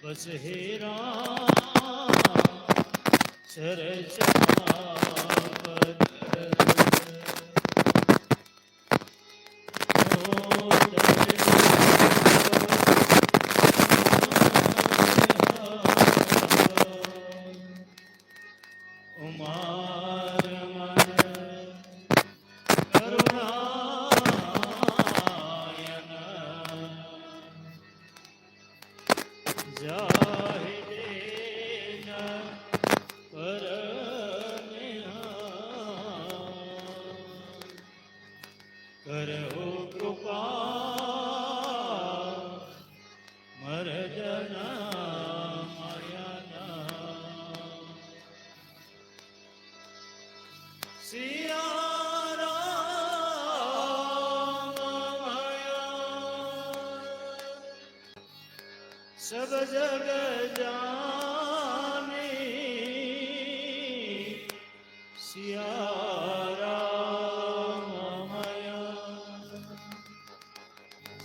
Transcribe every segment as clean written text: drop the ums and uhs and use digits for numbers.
बस हे राम चरचापद उमार मन करुणायन जाहिदेन करहु कृपा मरदन मयन सिया सब जग जाने सिया राममया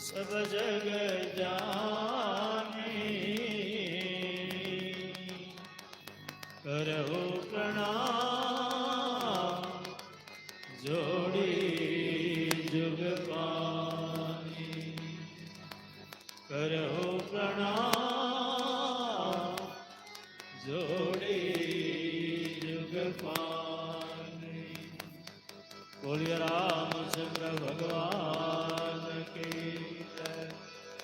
सब जग जाने करहु प्रणाम जोड़ी जुग पानी करहु प्रणाम जोड़ी जुग पानी। बोलिए रामचंद्र भगवान की जय।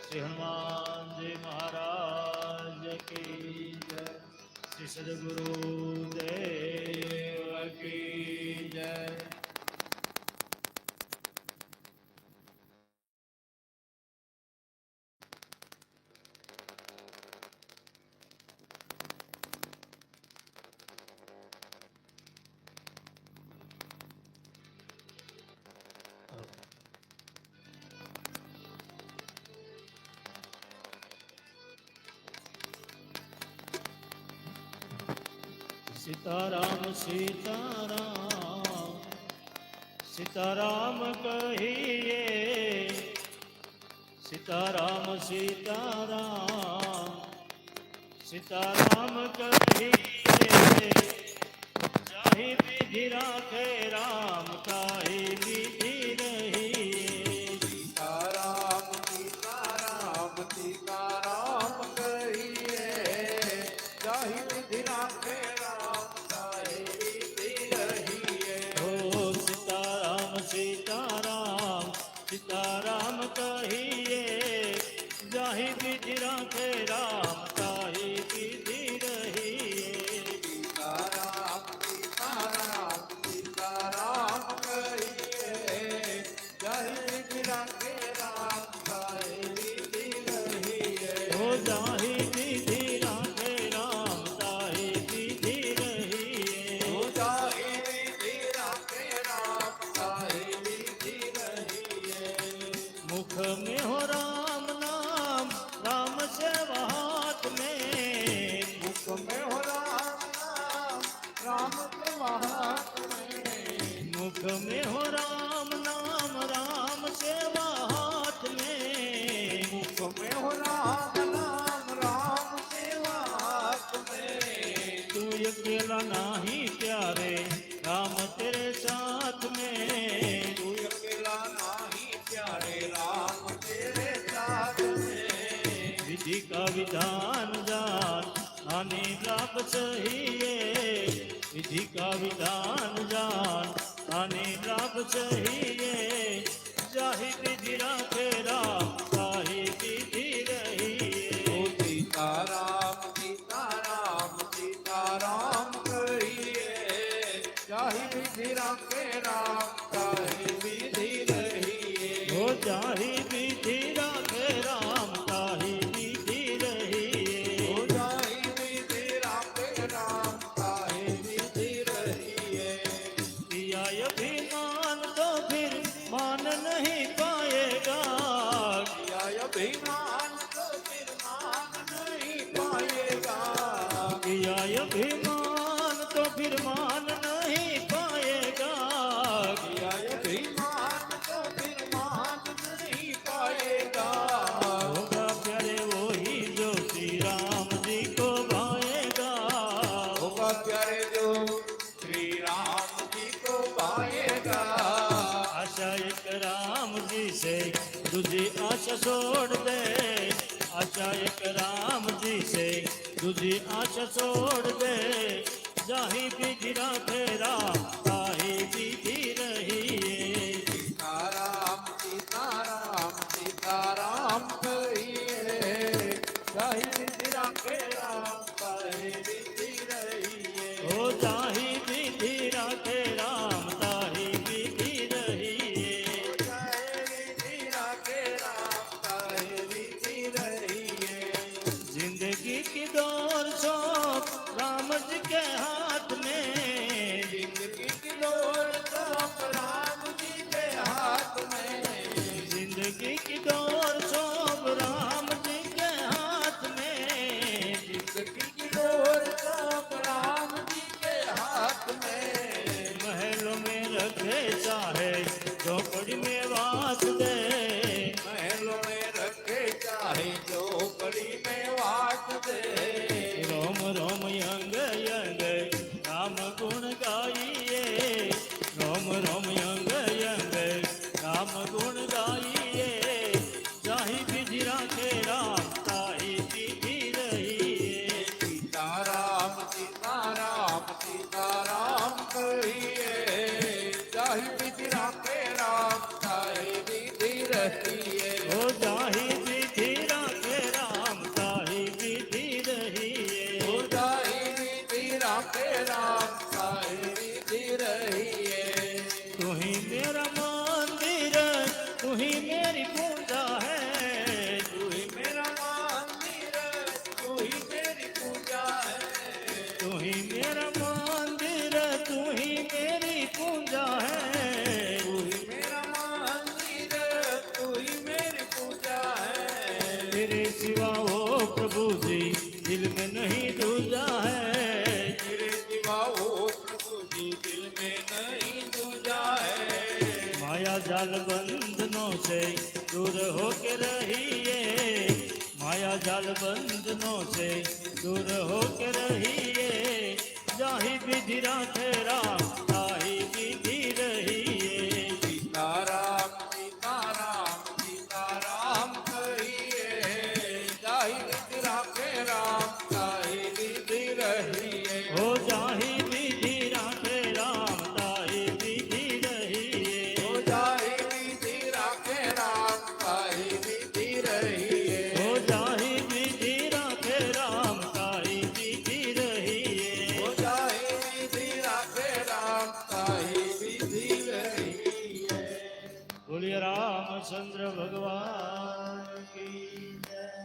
श्री हनुमान जी महाराज की जय। श्री सद्गुरु देव की जय। सीताराम सीताराम सीताराम कहिए सीताराम सीताराम सीताराम कहिए जाहि विधि राखे राम ताहि विधि रहिए। सीताराम सीताराम सीताराम कहिए जाहि विधि राखे राम ताहि विधि रहिए। हो सीताराम सीताराम सीताराम कहिए जाहि विधि राखे राम ताहि विधि रहिए। सीताराम सीताराम सीताराम कहिए जाहि विधि राखे राम ताहि विधि रहिए। हो जाहि विधि राखे राम ताहि विधि रहिए। हो जाहि विधि राखे राम ताहि विधि रहिए। मुख में हो राम नाम राम सेवा हाथ में। मुख में हो राम नाम राम सेवा हाथ में। मुख में हो राम नाम राम सेवा हाथ में। मुख में हो राम नाम राम सेवा हाथ में। तू अकेला नाही प्यारे राम तेरे साथ में। तू अकेला नाही प्यारे राम तेरे साथ में। विधि का विधान जान आने लाभ चाहिए। विधि का विधान जान आने लाभ चाहिए। जाहि विधि राखे राम ताहि विधि रहिए। ओ सीताराम सीताराम सीताराम कहिए जाहि विधि राखे राम ताहि विधि रहिए। हो जाहि विधि राखे आशा छोड़ दे, आशा एक राम जी से दूसरी आशा छोड़ दे, जाही बीजी राखे राम ताही बीजी रहिए। सीताराम सीताराम सीताराम कहिए, जाहि विधि राखे राम ताहि विधि रहिए। ओ जाही बीजी राखे राम ताही बीजी रहिए। जाहि विधि राखे राम ताहि विधि रहिए। जिंदगी की डोर सौंप राम जी के हाथ में, जिंदगी की डोर सौंप राम जी के हाथ में। जिंदगी की डोर सौंप राम जी के हाथ में, जिंदगी की डोर सौंप राम जी के हाथ में। महलों में रखे चाहे झोपड़ी में वास दे, महलों में रखे चाहे झोपड़ी में वास दे। रोम रोम यंग यंग राम गुण गाइए, रोम रोम यंग यंग राम गुण गाइए, जाहि विधि राखे राम ताहि विधि रहिए। सीताराम सीताराम सीताराम कहिए, जाहि विधि राखे राम ताहि विधि रहिए। ओ जाहि विधि राखे राम ताहि विधि रहिए। हो जाहि विधि राखे राम ताहि विधि रहिए। तू ही मेरा मंदिर, तू ही मेरी पूजा है, तू ही मेरा मंदिर, तू ही मेरी पूजा है। तू ही मेरा मंदिर, तू ही मेरी पूजा है। तू ही मेरा मंदिर, तू ही मेरी पूजा है। तेरे सिवा ओ प्रभु जी दिल में नहीं दूजा है, तेरे सिवा हो प्रभु जी दिल में नहीं दूजा है। माया जाल बंधनों से दूर होके रहिए, माया जाल बंधनों से दूर होके रहिए, जाहि विधि राखे राम ताहि विधि रहिए। सीताराम सीताराम सीताराम कहिए, जाहि विधि राखे राम ताहि विधि रहिए। हो जाहि विधि राखे राम ताहि विधि रहिए। हो जाहि विधि राखे राम ताहि विधि रहिए। हो जाहि विधि राखे राम ताहि विधि रहिए। हो जाहि विधि राखे राम ताहि विधि रहिए। बोलिए रामचंद्र भगवान की जय।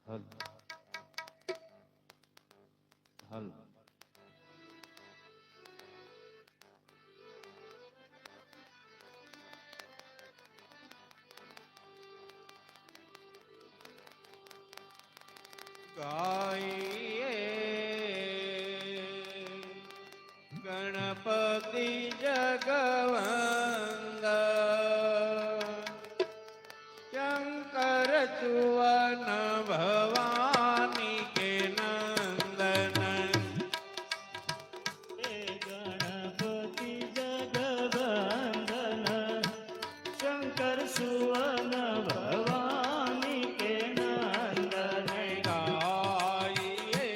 हल हल ગાઈએ ગણપતિ જગવંદ શંકર ચુવન ભવાની કે નંદન હે ગણપતિ જગવંદન શંકર સુવન ભવાની કે નંદન ગાઈએ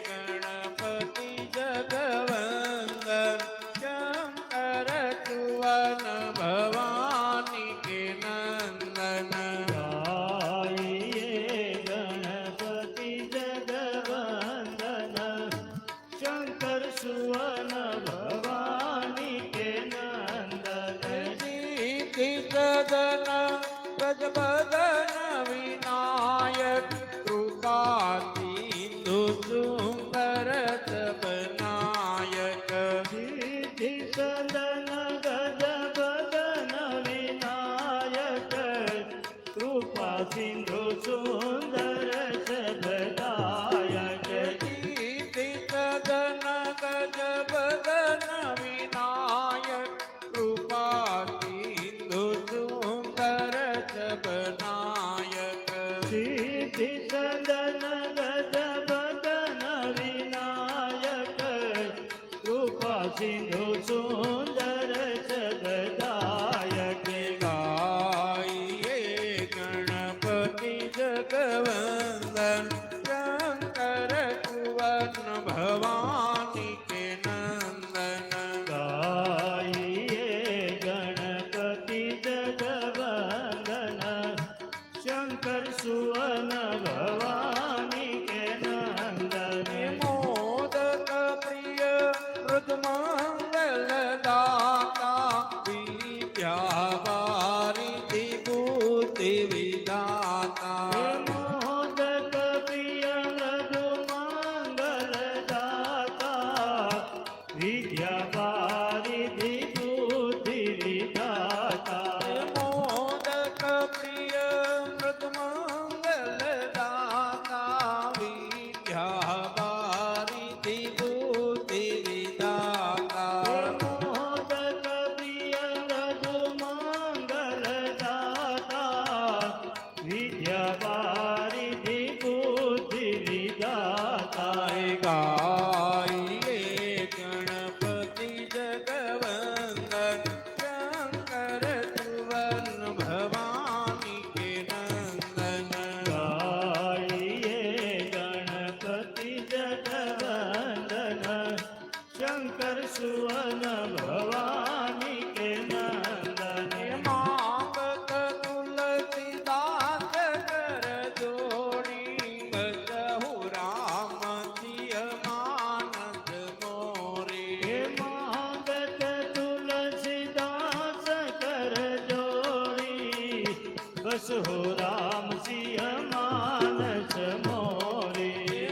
ગણપતિ જગવંદન શંકર ચુવન ભવાની કે નંદન ગાઈએ ગણપતિ જગવંદન શંકર સુવન ભવાની કે નંદન સિદ્ધિ સદન ગજબદન વિનાયક કૃપા સિંધુ સુંદર સબનાયક સિદ્ધિ સદન ગજબદન વિનાયક કૃપા સિંધુ સુંદર સબદાયક સિદ્ધિ સદન ગજબદન વિનાયક કૃપા સિંધુ સુંદર સબનાયક સિદ્ધિ સદન ગજબદન વિનાયક કૃપા સિંધુ સુંદર સબદાયક ગાઈએ ગણપતિ જગવંદન શંકર કુવન ભવાની કે નંદન ગાઈએ ગણપતિ જગવંદન શંકર સુવન ભવાની કે નંદન મોદક પ્રિય મૃદમંગલ દાતા વિદ્યા વારિધિ બુદ્ધિ વિદાતા મોદક પ્રિય મૃદુ મંગલ દાતા વિદ્યા વારિધિ બુદ્ધિ વિધાતા મોદક પ્રિય મૃદમંગલ દાતા વિદ્યા વારિધિ બુદ્ધિ વિદાતા મોદક પ્રિય મૃદુ મંગલ દાતા વિદ્યા વારિધિ બુદ્ધિ વિધાતા ગાઈએ ગણપતિ જગવંદન શંકર ચુવન ભવાની કે નંદન ગાઈએ ગણપતિ જગવંદન શંકર સુવન ભવાની કે નંદન માંગત તુલસીદાસ કર જોડી બસહુ રામ સિય માનસ મોરે હે માંગત તુલસીદાસ કર જોડી બસ હો રામ સિંહ માનસ મોરે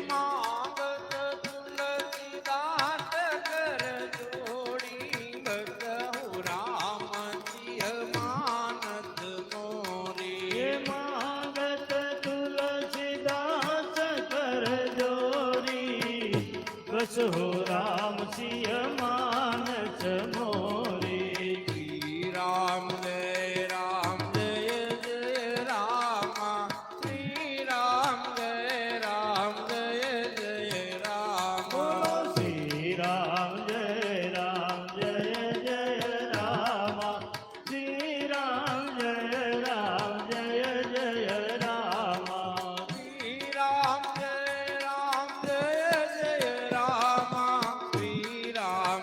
માંગત તુલસીદાસ કર જોડી બસહુ રામ સિય માનસ મોરે હે માંગત તુલસીદાસ કર જોડી બસ હો રામ સિંહ માનસ મોરે શ્રી રામ જય રામ જય જય રામ શ્રી રામ જય રામ જય જય રામ શ્રી રામ જય રામ જય જય રામ શ્રી રામ જય રામ જય જય રામ શ્રી રામ જય રામ જય જય રામ શ્રી રામ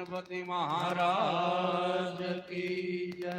ગણપતિ મહારાજ કી જય.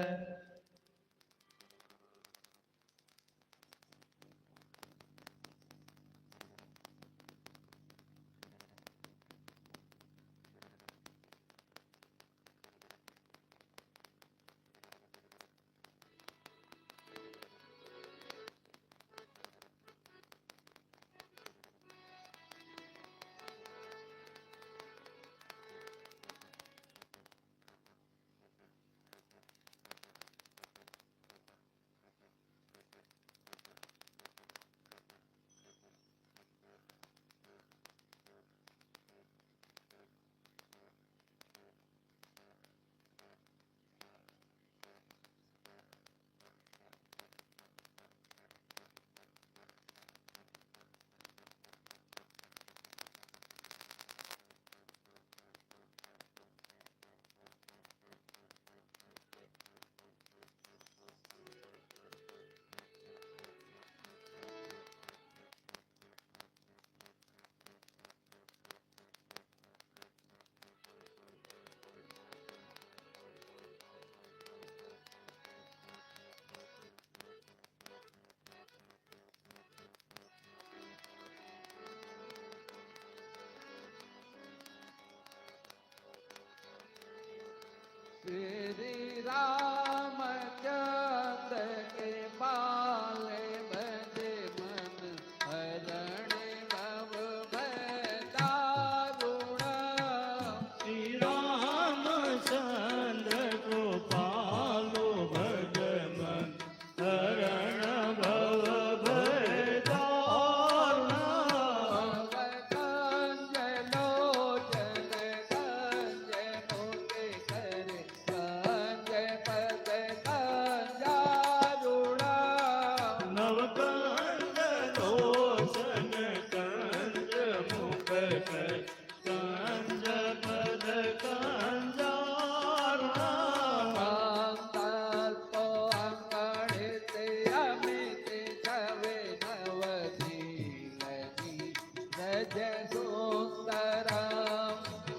श्री रामचंद्र के पाले बंदे मन हरण भव भदारुणा. श्री रामचंद्र कृपालु भज मन हरण भव भयदारुणा.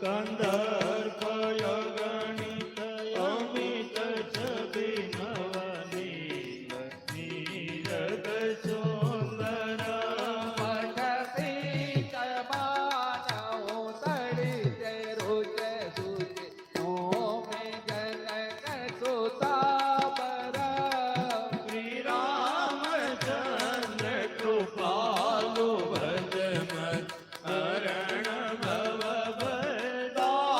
કંદર્પ ગણિત અમિત છબિ નવનીત નીરદ સુંદર. શ્રી રામચંદ્ર કૃપાલુ ભજ મન હરણ ભવ ભયદારુણા.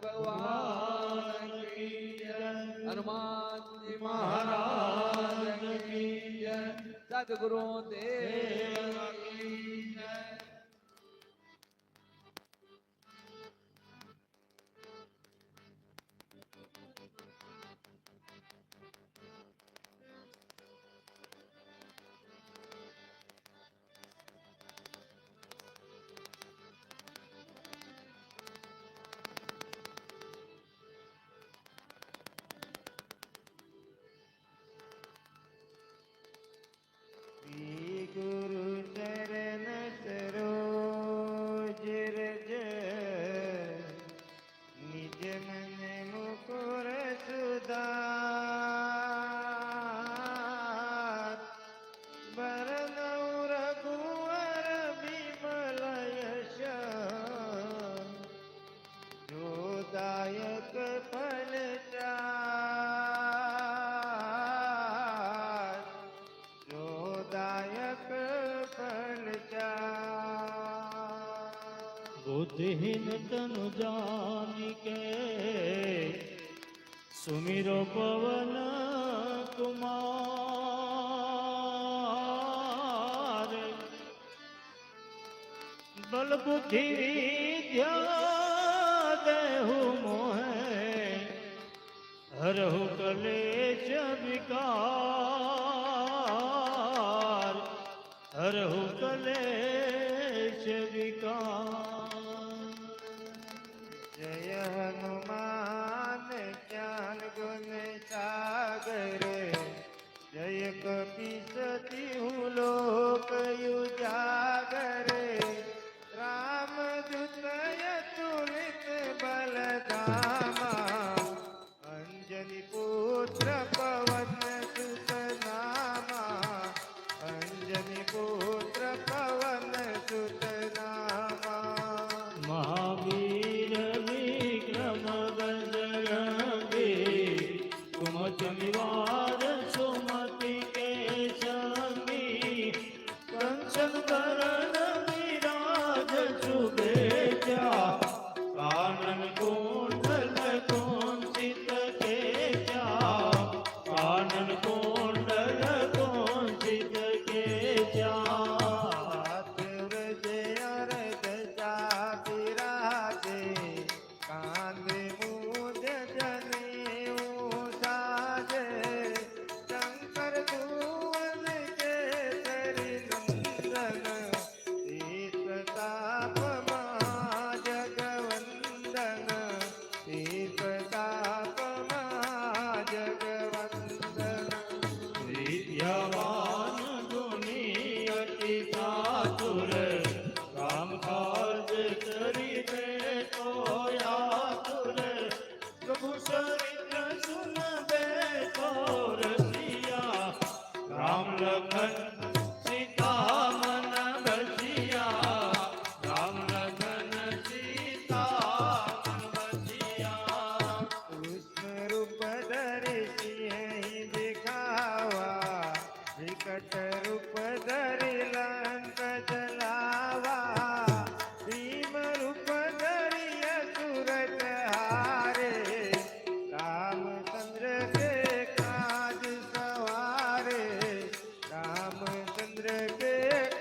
ભગવાન કી જય. હનુમાનજી મહારાજ કી જય. સદગુરુ દેવ કી જય. શ્રી ગુરુ ચરણ સરોજ રજ નિજ મન મુકુર સુધાર બરનૌ રઘુવર વિમલ યશ જોદાયક ફલ ચાર જોદાયક ફલ ચાર बुद्धिहीन तनु जानिके सुमिरो पवन कुमार बल बुद्धि विद्या देहु मोहे हरहु कलेश विकार हरहु कलेश विकार जय हनुमान ज्ञान गुण सागर जय कपीसति हूँ लोक उजागर रामदूत अतुलित बलधामा अंजनी पुत्र पवन सुत नामा अंजनी पुत्र पवन सुत नामा महावीर विक्रम बजरंगी कुमति निवार सुमति के संगी कंचन बरन विराज सुबेजा कानन कुंडल कुंचित केजा कानन कुंडल कुंचित केजा हाथ व्रजे अरग जातिराजे कांधे मूंज जनेऊ साजे शंकर भुवन केसरी नंदन सीतताप जगवंदन सीतताप जगवंदन विद्यावान गुणी अति चातुर काम काज करिबे तो आतुर प्रभु चरित्र सुनबे तो रसिया राम लखन सीता मन बसिया राम लखन सीता मन बसिया कृष्ण रूप धरि सिंह दिखावा विकट रूप धरि लंक जलावा भीम रूप धरि असुर हारे रामचंद्र के काज सवारे रामचंद्र के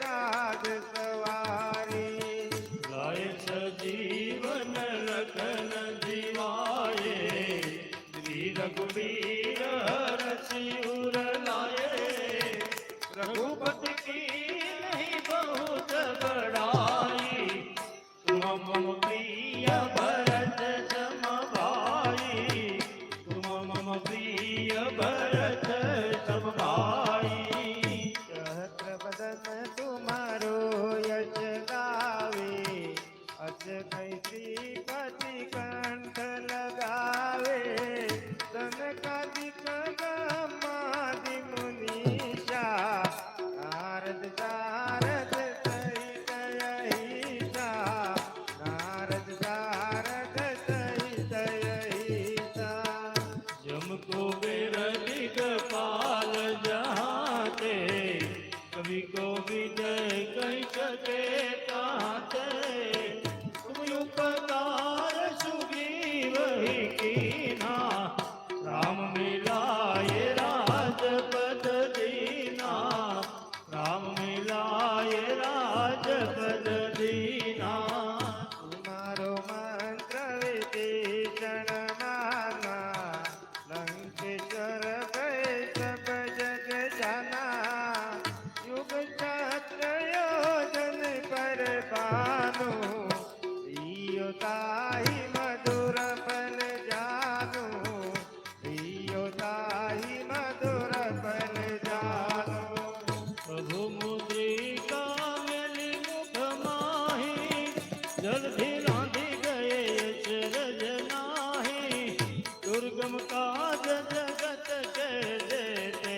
काज सवारे लाय सजीवन लखन जीवाये श्री रघुवीर हरषि उर लाए रघुपति की नहीं बहुत बड़ाई तुम मम प्रिय भरत सम भाई तुम मम प्रिय भरत सम भाई सहस्र बदन तुम्हारो यश गावे अस कैसी कति कंठ लगावे सनकादिक ब्रह्मादि मुनीषा नारद सारद सहित अहिसा नारद सारद सहित अहिसा विभीषण माना लंकेश्वर गए सब जग जाना युग सहस्र योजन पर भानु प्रियो ताहि मधुर फल जानु प्रियो ताहि मधुर फल जानु प्रभु मुद्रिका मेली मुख माही जल्दी रांधी गए अचरज नाही दुर्गम काज जगत के देते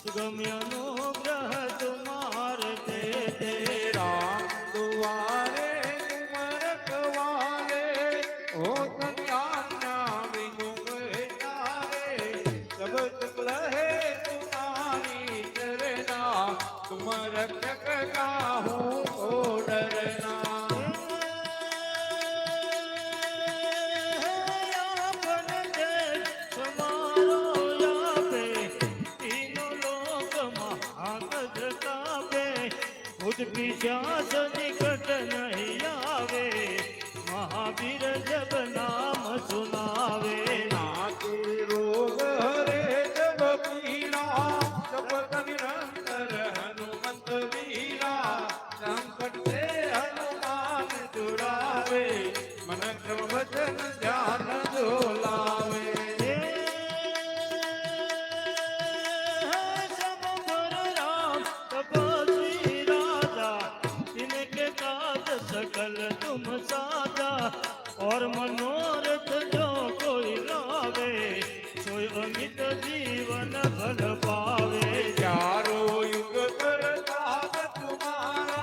सुगम अनुग्रह तुम्हार देते राम दुआरे तुम रखवारे हो कन्या बिनु तारे सब शुक्ल है तुम्हारी चरना तुम रक्षक काहू को डरना आपन देश समारो यापे तीनों लोक महागज कापे खुद पिशाच निकट नहीं आवे महावीर जब नाम सुनावे नाते रोग हरे जब पीड़ा जपत निरंतर हनुमंत वीरा संकट से हनुमान छुड़ावे मन क्रम वचन ध्यान झोलावे सब गुरु राम तपस्वी राजा इनके काज सकल तुम साजा और मनोरथ जो कोई लावे सोई अमित जीवन फल पावे चारों युग करताप तुम्हारा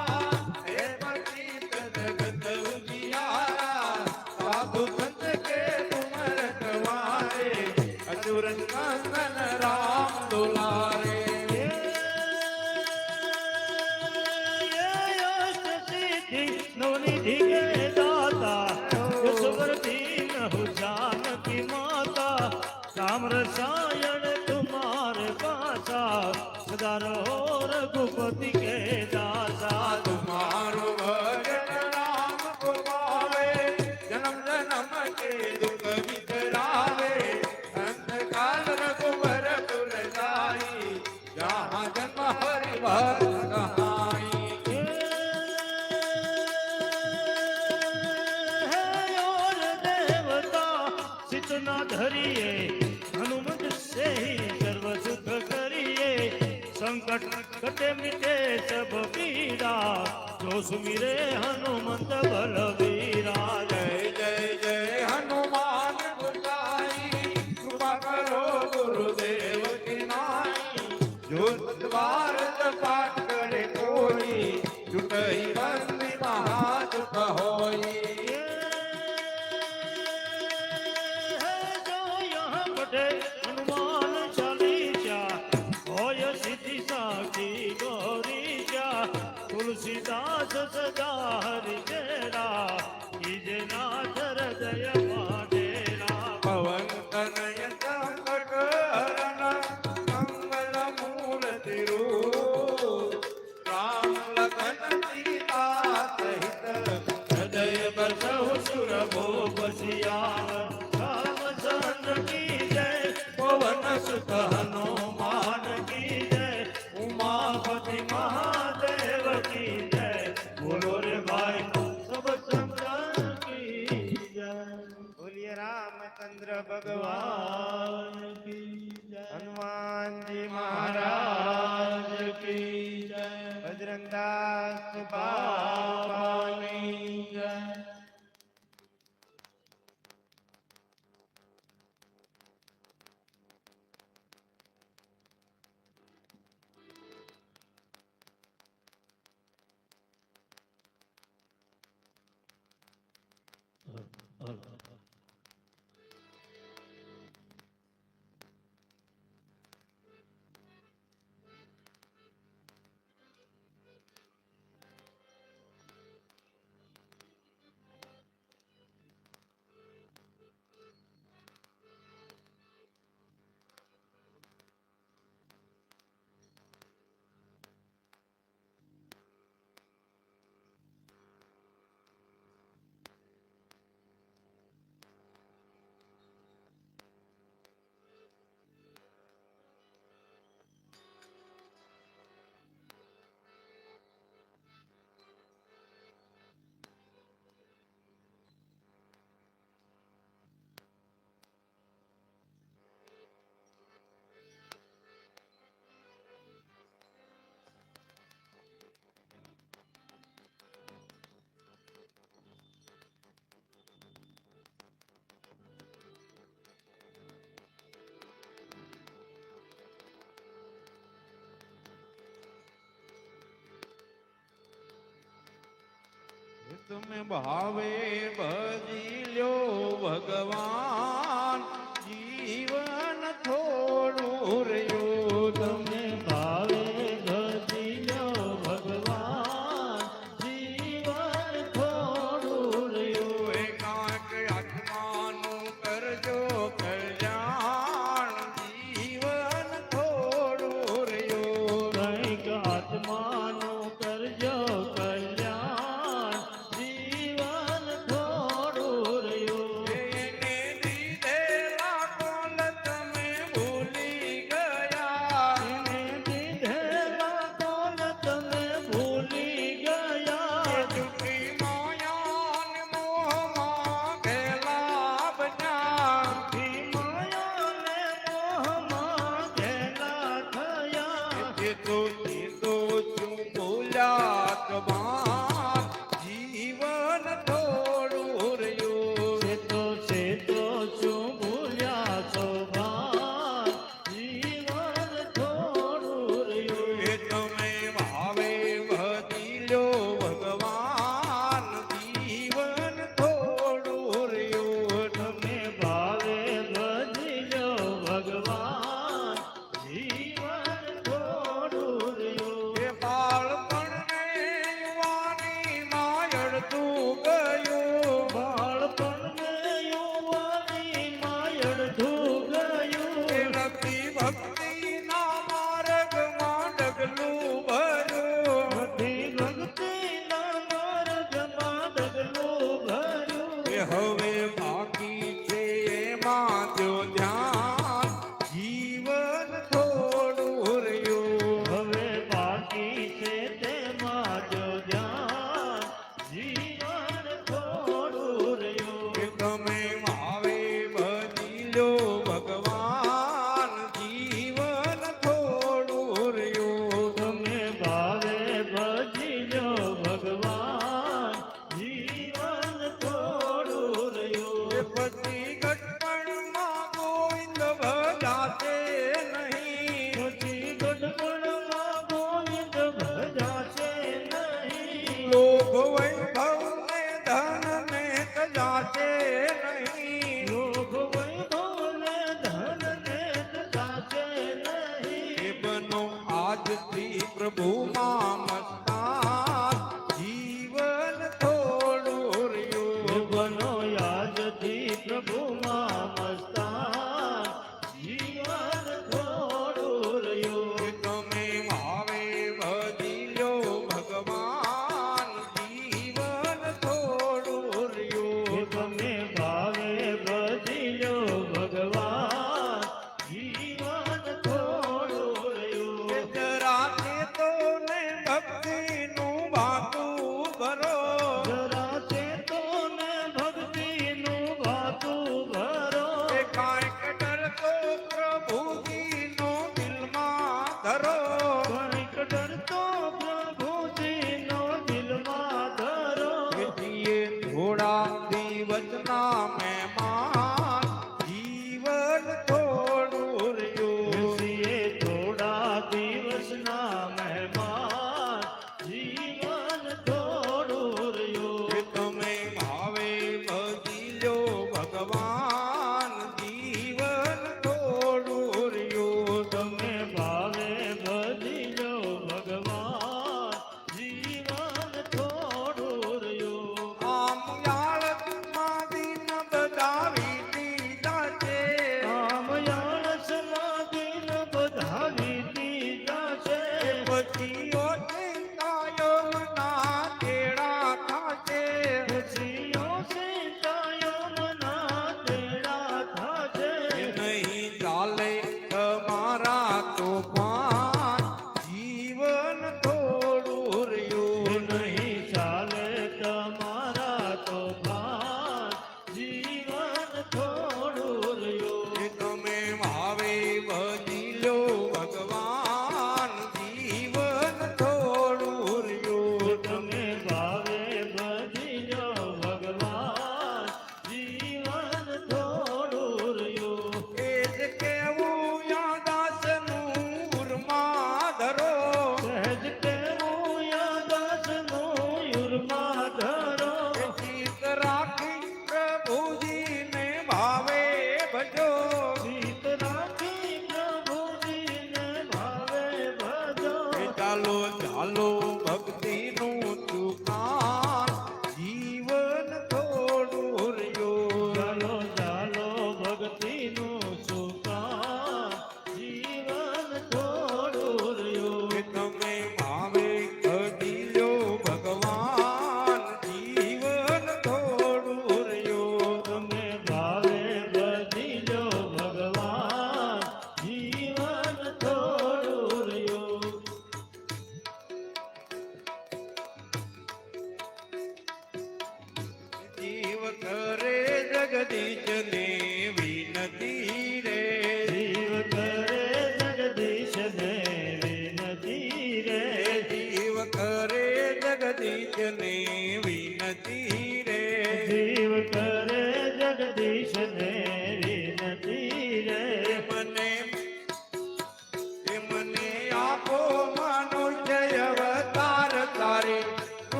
है पतित जगत उजियारा साधु संत के तुम रखवारे असुर नंदन राम दुलारे सिद्धि नवनिधि के दाता ईश्वर दीन हो जानकी माता राम रसायन तुम्हारे पासा सदा रहो रघुपति के दासा तुम्हारो भजन राम को पावे जन्म जन्म के दुख बिसरावे अंत काल रघुवर पुर जाई जहाँ जन्म हरि भक्त कहाई और देवता सितना धरिए हनुमत से ही सर्व सुख करिए संकट कटे मिटे सब पीड़ा जो सुमिरे हनुमंत बलवीरा जय जय जय हनुमान गुसाई कृपा करो गुरुदेव की नाई जो द्वार पाठ करे कोई जुटई बंदी महादुख होई जो यहाँ पढ़े हनुमान चालीसा होय सिद्धि साखी गौरीजा तुलसीदास सदा हरि तेरा कीजे नाथ हृदय माडेरा पवन तनय संकट हरण मंगल मूर्ति रूप राम लखन सीता सहित हृदय बसहु सुर भोग सियावर रामचंद्र की जय पवन सुत हनुमान की जय उमापति महादेव की जय बोलो रे भाई सब संतान की जय बोलिए रामचंद्र भगवान भगवान की जय हनुमान जी महाराज महाराज की जय बजरंगदास बाबा बाबा की जय તમે ભાવે ભજી લ્યો ભગવાન જીવન થોડું રહ્યું તમે ભાવે ભજી લો ભગવાન જીવન થોડું રહ્યું એકાંત આત્માનું કરજો કલ્યાણ જીવન થોડું રહ્યું કંઈક આત્માનું કરજો કલ્યાણ જીવન થોડું રહ્યું એને દીધેલા કોલ તમે ભૂલી ગયા એને દીધેલા કોલ તમે ભૂલી ગયા ચૂકી માયાન મોહમાં ગેલા બન્યા માયાને મોહમાં ઘેલા થયા એ તો છું બોલ્યા કબાન જીવન થોડું રહ્યું છે તો શું ભૂલ્યા છો ભાન જીવન થોડું રહ્યું એ તમે ભાવે ભજી લો ભગવાન જીવન થોડું રહ્યું તમે ભાવે ભજી લો ભગવાન જીવન થોડું રહ્યું એ બાળપણને યુવાની માયડતું ગયું બાળપણને યુવાની માયડતું ગયું એ નથી ભક્તિના માર્ગમાં ડગલું ભર્યું બધી ભક્તિના માર્ગમાં ડગલું ભર્યું એ હવે બાકી છે એમાં જો ધ્યાન જીવન થોડું રહ્યું હવે બાકી છે તેમાં જો ધ્યાન જીવન થોડું રહ્યું કે તમે ભાવે ભજી લો ભગવાન જીવન થોડું રહ્યું તમે ભાવે ભજી લો ભગવાન જીવન થોડું એ રહ્યું પછી ગટપણમાં ગોવિંદ ભજાશે નહીં પછી ગઢપણમાં ગોવિંદ ભજાશે નહીં લોભ વૈભવને ધનને તજાશે નહીં લોભ વૈભવને ધનને તજાશે નહીં એ બનો આજથી પ્રભુમાં મસ્તાન જીવન થોડું રહ્યું બનો યાદથી પ્રભુમાં મસ્તાન જીવન થોડું રહ્યું કે તમે ભાવે ભજી લો ભગવાન જીવન થોડું રહ્યું તમે ભાવે ભજી લો ભગવાન જીવન થોડું કે રહ્યું જરા તો ને ભક્તિનું ભાતું ભરો જરા ચેતોને ભક્તિનું ભાતું ભરો એ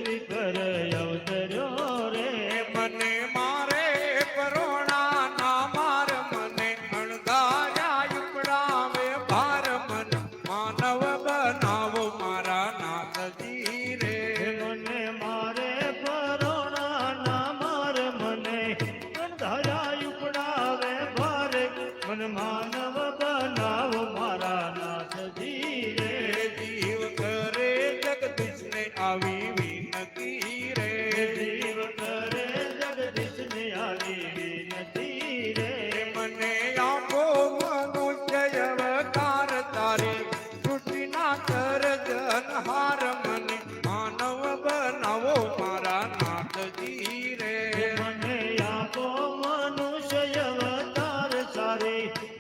પૃથ્વી પર અવતર્યો રે મને મારે પરોણા ના માર મને અણધાર્યા ઉપડાવે ભાર મન માનવ બનાવો મારા નાથજી રે મને મારે પરોણા ના માર મને અંધારા ઉપડાવે ભારે મન માનવ બનાવો મારા નાથજી રે જીવ કરે જગદીશને આવી વિનતી રે જીવ કરે જગદીશને આવી વિનતી રે મને આપો મનુષ્ય અવતાર તારે સૃષ્ટિના સર્જનહાર મને માનવ બનાવો મારા નાથજી રે મને આપો મનુષ્ય અવતાર સારે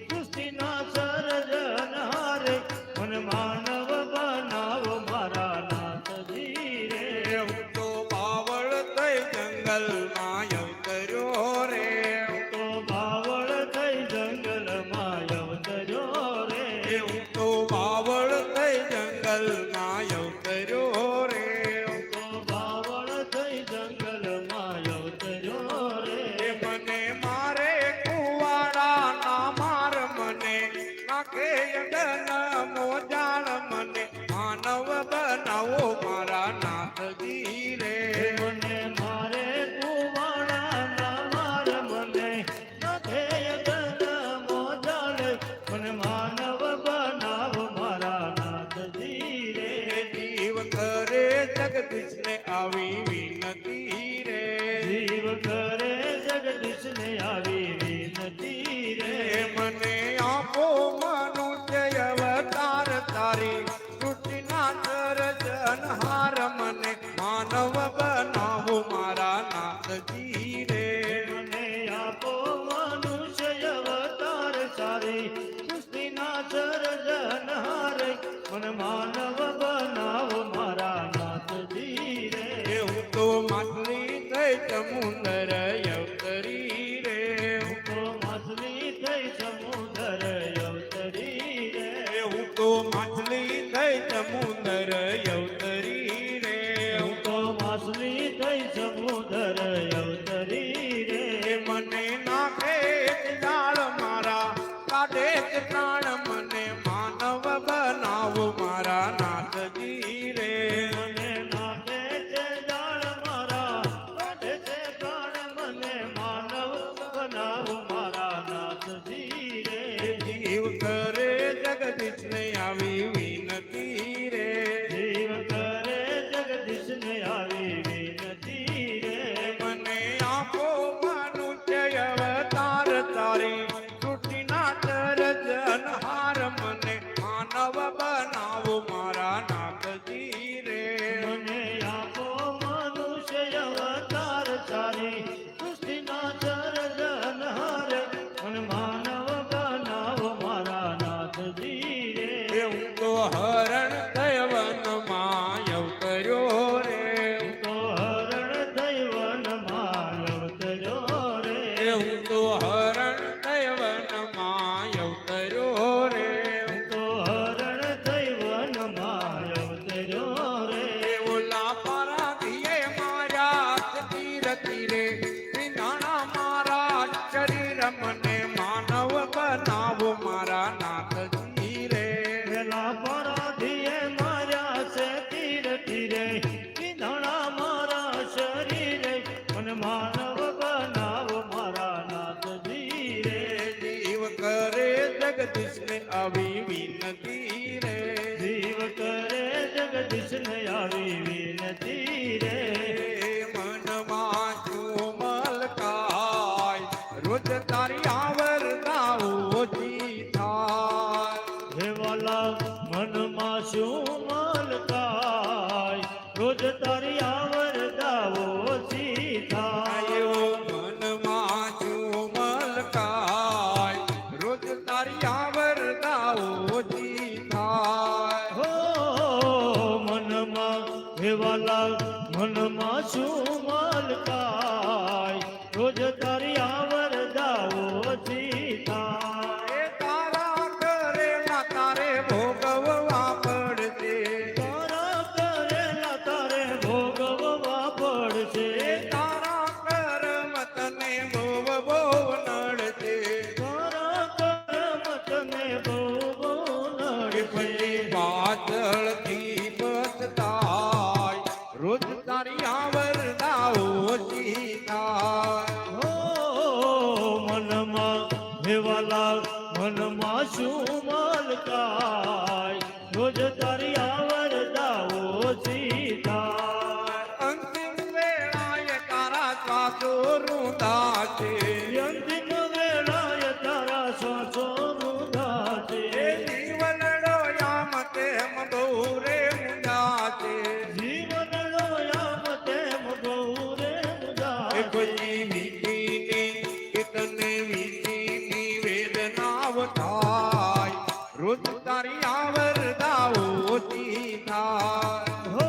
સૃષ્ટિના સર્જનહારે મન માનવ બનાવો મારા નાથજી રે હું તો બાવળ થઈ જંગલમાં અવતર્યો રે તો બાવળ થઈ જંગલમાં અવતર્યો રે હું તો બાવળ થઈ જંગલમાં અવતર્યો રે તો બાવળ થઈ જંગલમાં અવતર્યો રે મને મારે કુવાડા ના માર મને નાખે યજન મોજાળ મને માનવ બનાવો મારા નાથજી રે મને મારે કુવાડા ના માર મને નાથે યજન મોજાળ મને માનવ બનાવો મારા નાથજી રે જીવ કરે જગદીશને આવી વિનતી રે જીવ કરે જગદીશને આવી વિનતી રે મને આપો મનુષ્ય અવતાર તારી સૃષ્ટિના સર્જનહાર મને માનવ બનાવો મારા નાથજી રે મને આપો મનુષ્ય અવતાર સારી સૃષ્ટિના સર્જનહારે મન માનવ બનાવો મારા નાથજી રે હું તો માછલી થઈ સમુદર અવતરી રે તો માછલી થઈ સમુદર અવતરી રે હું તો માછલી થઈ સમુદર અવતરી રે હું તો માછલી થઈ સમુદર અવતરી રે મને નાખે જાળ મારા કાઢે પ્રાણ મને માનવ બનાવો મારા નાથજી રે મને નાખે છે જાળ મારા કાઢે છે પ્રાણ મને માનવ બનાવો મારા નાથજી રે જીવ કરે જગદીશને આવી વિનતી રે જીવ કરે જગદીશને આવી વિનતી રે મને આપો મનુષ્ય અવતાર તારી સૃષ્ટિના સર્જનહાર મને માનવ બનાવો મારા નાથજી રે મને આપો મનુષ્ય અવતાર સારી સૃષ્ટિના સર્જનહારે મને માનવ બનાવો મારા નાથજી રે હું તો હરણ થય વનમાં અવતર્યો રે તો હરણ થઈ વનમાં અવતર્યો રે હું તો હરણ થય વનમાં અવતર્યો રે તો હરણ થઈ વનમાં અવતર્યો રે ઓલા પરાધીએ માર્યા તીર તીરે વિનાણા મારા શરીર મને માનવ બનાવો મારા નાથજી રે પેલા પરાધીએ માર્યા છે તીર તીરે વિંધણા મારા શરીરે મને માનવ બનાવો મારા નાથજી રે જીવ કરે જગદીશને આવી વિનતી રે જીવ કરે જગદીશને આવી વિનતી રે મનમાં ચુમલ કાય રોજ તારી આવરતા ઓછી થાય હે વાલા મનમાં શું મલકાય રોજ તારી આવરદાઓ સીધા આયો મનમાં ચુમલ કાય રોજ તારી આવરતા ઓછી થાય હો મનમાં હે વાલા મનમાં શું મલકાય રોજ તારી આવરદાઓ સીધા એ તારા કરેલા તારે ભોગવવા પડશે તારા કરેલા તારે ભોગવવા રોજ તારી આવરદાઓ ઓછી થાય. હો મનમાં હેવાલા મનમાં શું મલકાય રોજ તારી આવરદાઓ સીધા અંતિમ વેળાએ તારા શ્વાસો રૂંધાશે. અંતિમ વેળાએ તારા શ્વાસો રૂંધાશે એ જીવનડો યામ તેમ ગૌરે મુંજાશે. જીવનનો યામ તેમ ગૌરે એ મુજાશે કોઈ વીતીની કે તને વીતીની વેદનાઓ થાય. રોજ તારી આવરદાઓ ઓછી થાય. હો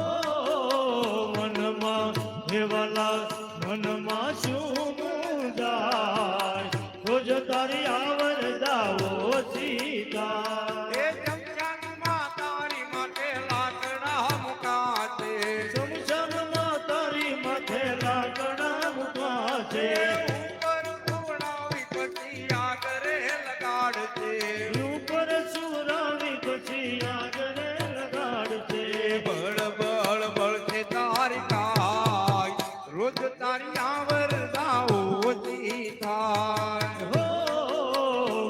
મનમાં હેવાલા મનમાં શું મૂંઝાય રોજ તારી આવરદાઓ સીધા એ જમજાનમાં તારી માટે લાકડા મુકાશે. શમશાનમાં તારી માથે લાકડા મૂકાશે ઉપર ઉડાવી પછી આગળ લગાડશે. ઉપર સુરાવી પછી આગળ લગાડશે બળ બળ બળ છે તારી કાય. રોજ તારી આવરદાઓ ઓછી થાય. હો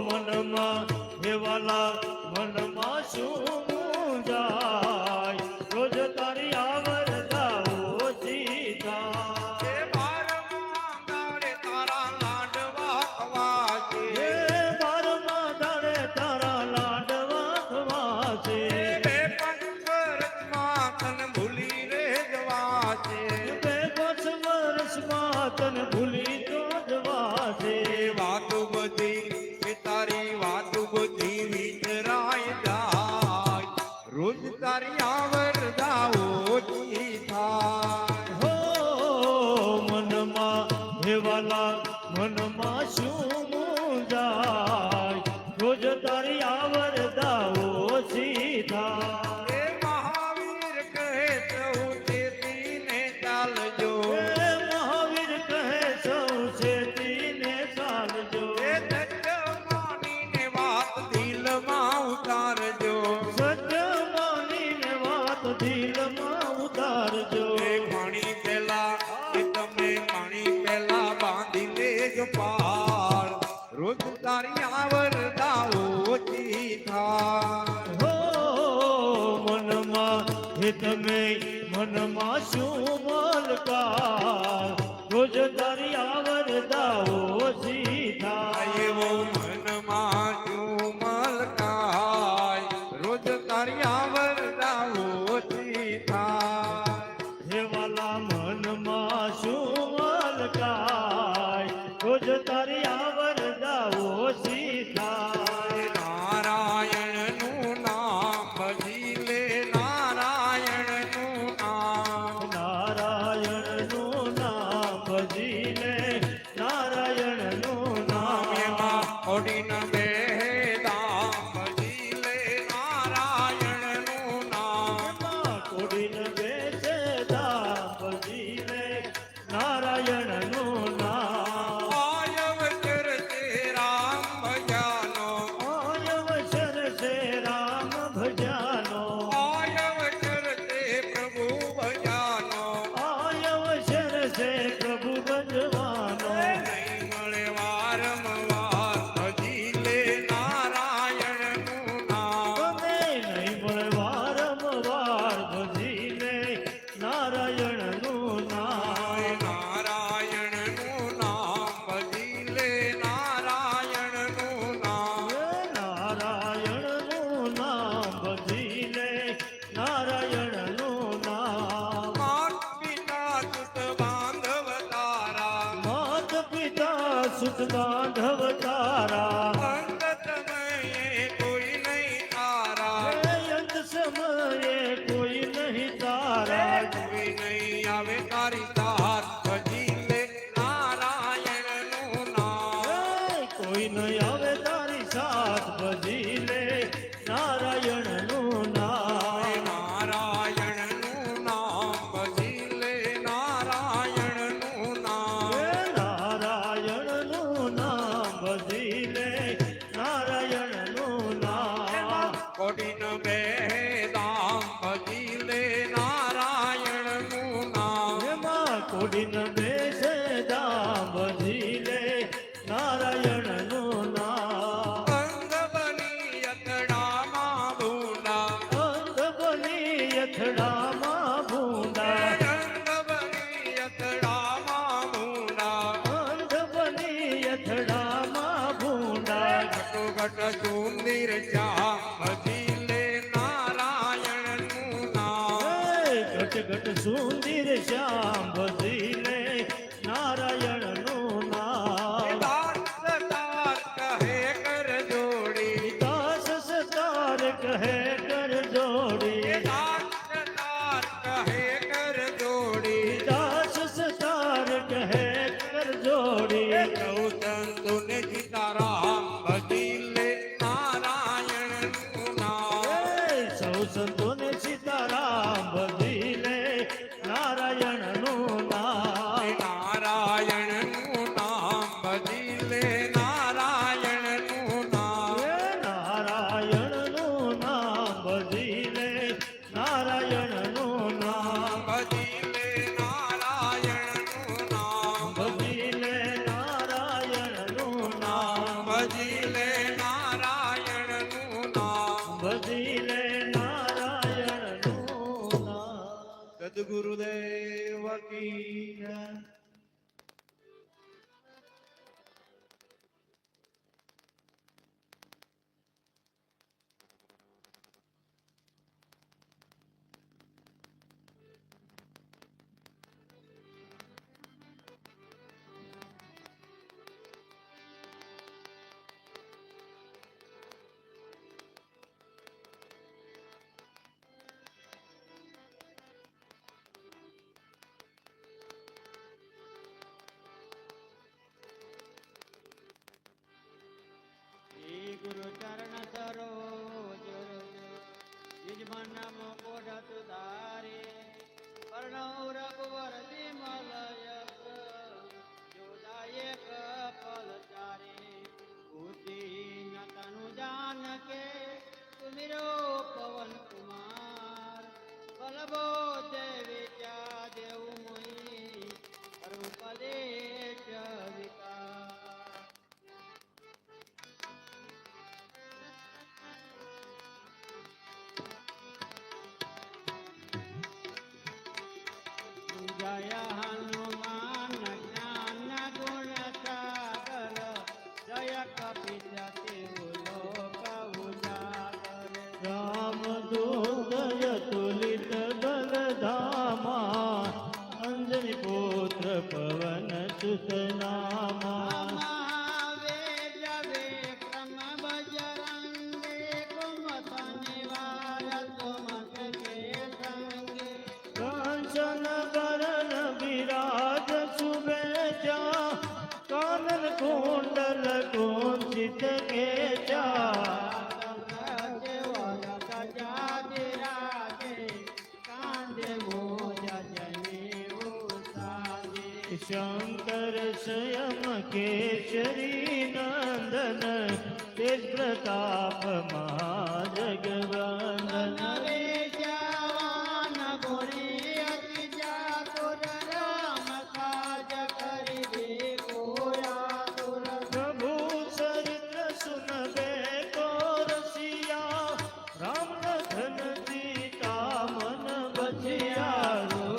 મનમાં હેવાલા મનમાં શું મૂંઝાય રોજ તારી આવરદાઓ સીધા એ બારમાં દાડે તારા લાડવા ખવાશે. હે બારમાં દાડે તારા લાડવા ખવાશે બે પંચરસમાં તને ભૂલી રે જવાશે. બે પાંચ વર્ષમાં તને ભૂલી તો જવાશે વાતો બધી એ તારી વાતો બધી વિતરાય જાય. રોજ તારી આવરદાઓ ઓછી થાય. હો મનમાં હેવાલા મનમાં શું મૂંઝાય રોજ તારી આવરદાઓ સીધા એ મહાવીર કહે સૌ ચેતીને ચાલજો. હે મહાવીર કહે સૌ ચેતીને ચાલજો એ સત્ય માનીને વાત દિલમાં ઉતારજો. સત્ય માનીને વાત દિલમાં ઉતારજો એ પાણી પેલા એ તમે પાણી પેલા બાંધી લેજો પાર. રોજ તારી આવરદાઓ ઓછી થાય. હો મનમાં હે તમે મનમાં શું મલકાર રોજ તારી આવરદાઓ સીધા એવો મનમાં શું મલકાય. રોજ તારી આવરદાઓ ઓછી થાય. હેવાલા મનમાં શું મલકાય રોજ તારી આવરદાઓ સીધા નારાયણનું નામ ભજી લે. નારાયણનું નામ નારાયણનું નામ ભજીને નારાયણનું નામ એમાં ઓડીન બેદામ ભજી લે. નારાયણનું નામ કોડીન બેસે દામ ભજીને નારાયણનું નામ આયવચર તે રામ ભજાનો. અવસર છે રામ ભજાનો આયવચર તે પ્રભુ ભજાનો. અવસર છે પ્રભુ ભજવાનો નહીં મળે વારંવાર ભજી લે. નારાયણનું નામ તમે નહીં મળે વારંવાર ભજીને નારાયણનું નામ નારાયણનું નામ ભજી લે. નારાયણનું નામ નારાયણનું નામ ભજીને નારાયણનું નામ માત પિતા સુત બાંધવ તારા. માત પિતા સુત બાંધવ તારા અંત સમયે કોઈ નહીં તારા. હે અંત સમયે કોઈ નહીં તારા કોઈ નહીં આવે તારી સાથ ભજી લે. નારાયણનું નામ હે કોઈ નહીં આવે તારી સાથ ભજી લે નારાયણનું નામ નારાયણનું નામ ભજી લે. નારાયણનું નામ હે નારાયણનું નામ ભજી લે નારાયણનું નામ કોડીન બેદામ ભજી લે. નારાયણનું ઉડીને બેસે ધામ બધી લે નારાયણનું નામ અંગ બની અથડામાં ભૂંડા અંગ બની અથડામાં ભૂંડા અંગ બની અથડામાં ભૂંડા અંગ બની અથડામાં ભૂંડા ઘટોઘટ સુંદર ચા બધી લે નારાયણનું નામ ઘટ ઘટ સુંદર શ્યામ બધી લે નારાયણનું નામ દાસ તાર કહે કર જોડી દાસ સતાર કહે કર જોડી દાસ તાર કહે કર જોડી દાસ સતાર કહે કર જોડી સંતોને સીતારામ બધી લે નારાયણનું નામ સૌ સંતોને સીતારામ બધી લે નારાયણનું નામ નારાયણનું નામ બધી લે નારાયણનું નામ નારાયણનું નામ બધી લે નારાયણનું નામ બધી લે નારાયણનું નામ બધી લે નારાયણનું નામ બધી લે નારાયણનું નામ બધી લે નારાયણનું નામ સદગુરુદેવ કી જય. શ્રી ગુરુ ચરણ સરોજ નિજ મન મુકુટ સુધારે કર્ણવ રઘુવર વિમલય જોદાયક ફલચારે બુદ્ધિ ન તનુ જાનકે સુમિરો પવન કુમાર બલબો વિદ્યા દેવ મોહી સર્વપદેશ વિકાર જય હનુમાન જ્ઞાન ગુણ સાગર જય કપિલ લોક ઉજાગર રામ દૂતય તુલિત બલધામા અંજની પુત્ર પવન સુત નામા મહાવેદ વિક્રમ બજરંગે કુમત નિવાર સુમત કે સંગે કાંચન વરણ વિરાજ સુબેજા કાનન કુંડલ કુંચિત કેજા શંકર સ્વયં કેશરી નંદન તેજ પ્રતાપ મહાજગવંદન પ્રભુ ચરિત્ર સુનબે તો રસિયા રામ લખન સીતા મન બચિયા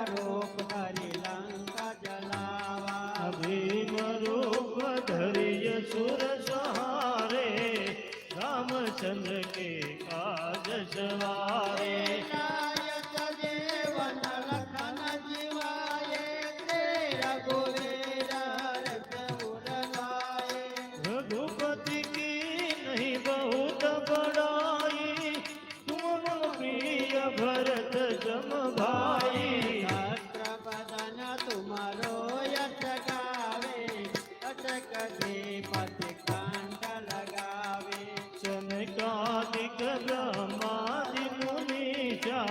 રૂપ ધરી લંકા જલાવા ભીમ રૂપ ધરિય સુર સહારે રામચંદ્ર के काज सवारे रघुपति की नहीं बहुत बड़ाई तुम प्रिय भरत जम भाई तुम्हारो यश गावे अटक दे पति कांठ लगावे सनकादिक ब्रह्मादि मुनीषा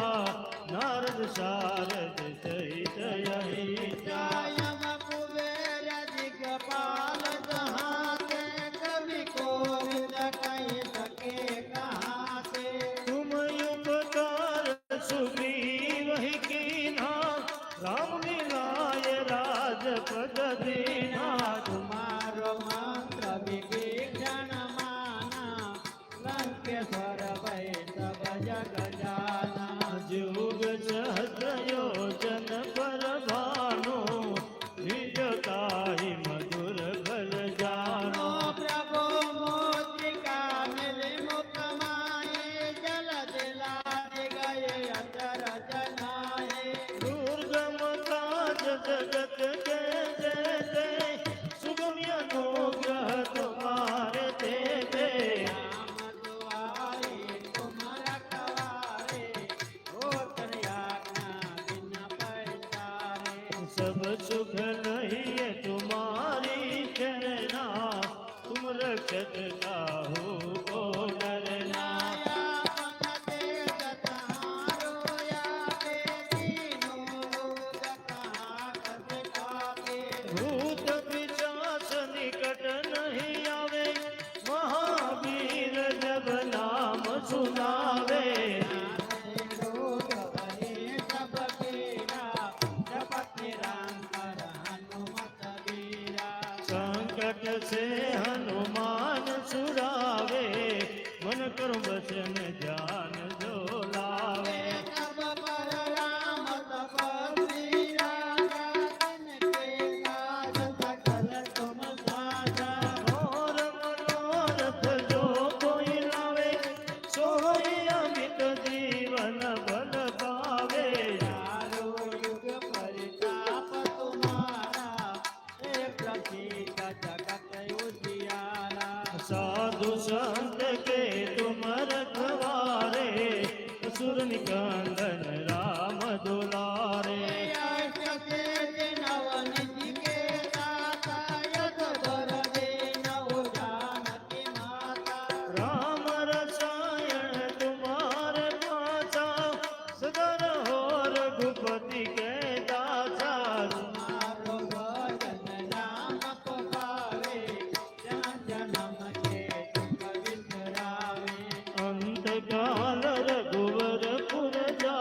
नारद सारद सहित यहीचा जायम कुबेर दिगपाल जहाँ से कवि कोविद कह सके कहाँ से तुम उपकार जय गजानन जुग सहस्र योजन पर भानु निज काहि मधुर फल जानो प्रभु मोतिका मिले मुख माए जल दिलाए गए अतर जनाए दुर्गम काज जगत के देते सुगम्य अनुग्रह तुम्हारे देते राम दुआरे तुम रखवारे होतर आज्ञा बिना पैसारे सब सुख नहीं तुम्हारी चरना तुम रक्षत काहू को डरना भूत पिशाच निकट नहीं आवे महावीर जब नाम सुनावे संकट से हनुमान छुड़ावे मन करो वचन ध्यान जो लावे और मनोरथ जो कोई लावे सोई अमित जीवन बल पावे साधु संत के तुम रखवारे असुर निकंदन राम दुलारे राम रसायन तुम्हारे पासा सदा रहो रघुपति के दासा अंत काल रघुवर पुर जा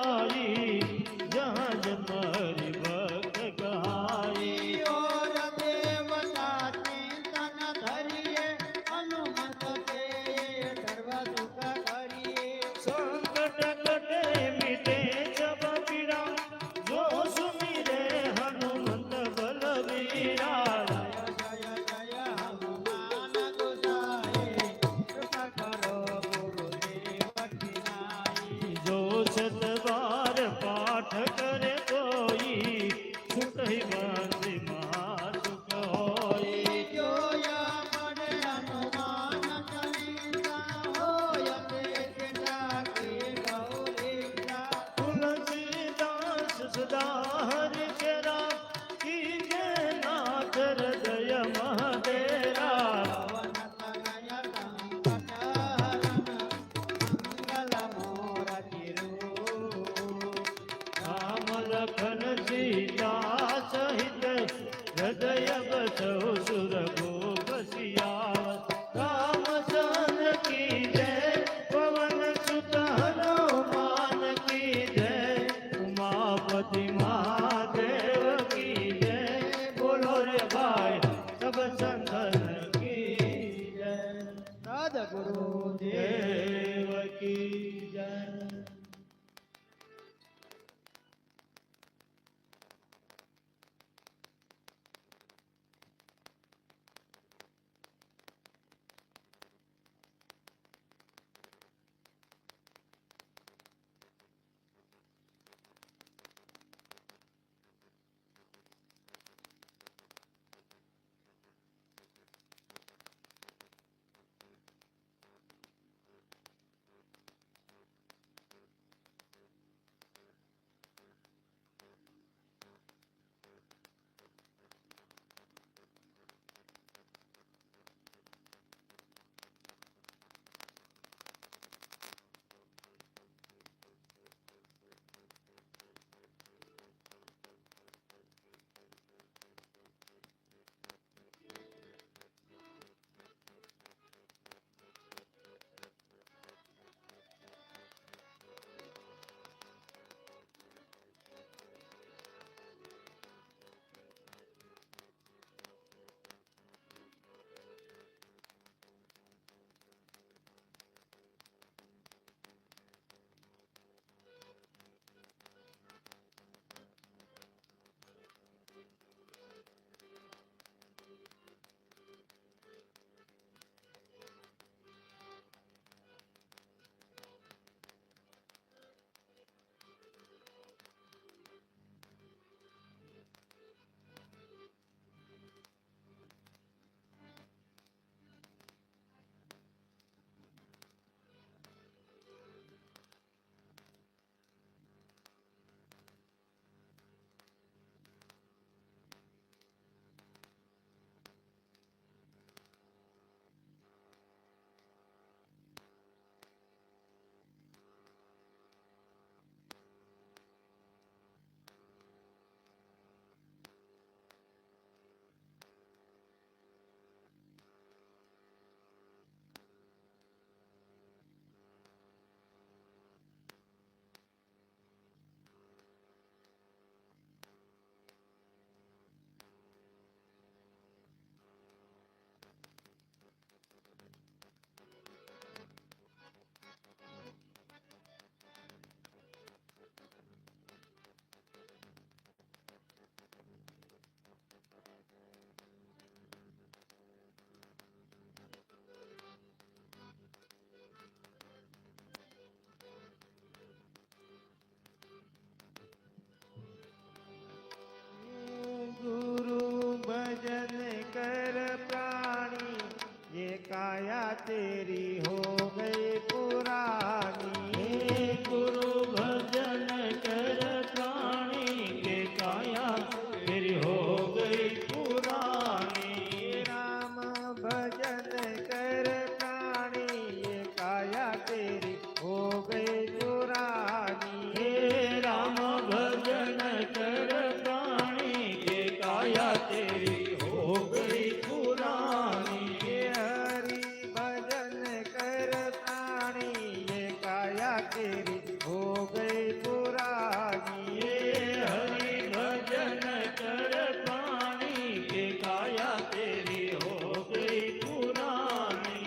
गई पुरानी। ये हरि भजन कर प्राणी के काया तेरी हो गई पुरानी।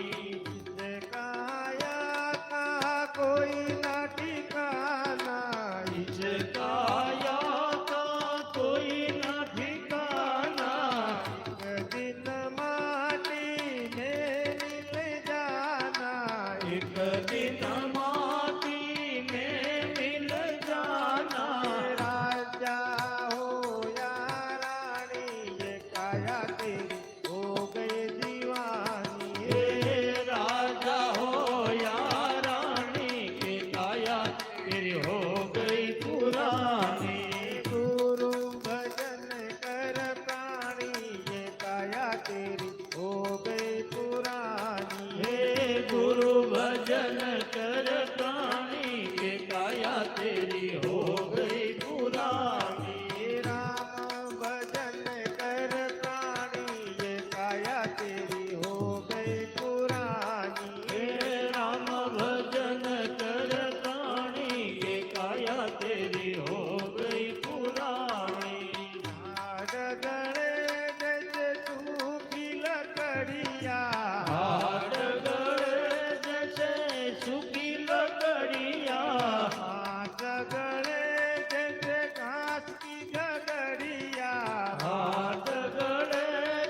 जिसे काया का कोई ना ठिकाना, इस काया का कोई न ठिकाना। एक दिन माटी में मिल जाना। एक दिन माटी में मिल जाना। राजा हो या रानी, ये काया तेरी हो गई दीवानी। ये राजा हो या रानी के काया तेरी हो गई पुरानी। गुरु भजन कर प्राणी, ये काया तेरी हो गई पुरानी। हे गुरु भजन कर प्राणी के काया तेरी हो गई पुरानी। राम भजन कर प्राणी, ये काया तेरी हो गई पुरानी। हे राम भजन कर प्राणी के काया तेरी हो गई पुरानी। हाड गणे जैसे सूखी लकड़िया, हाथ गड़े जैसे सूखी लकड़िया। हाथ गणे जैसे घास की गगड़िया। हाथ गड़े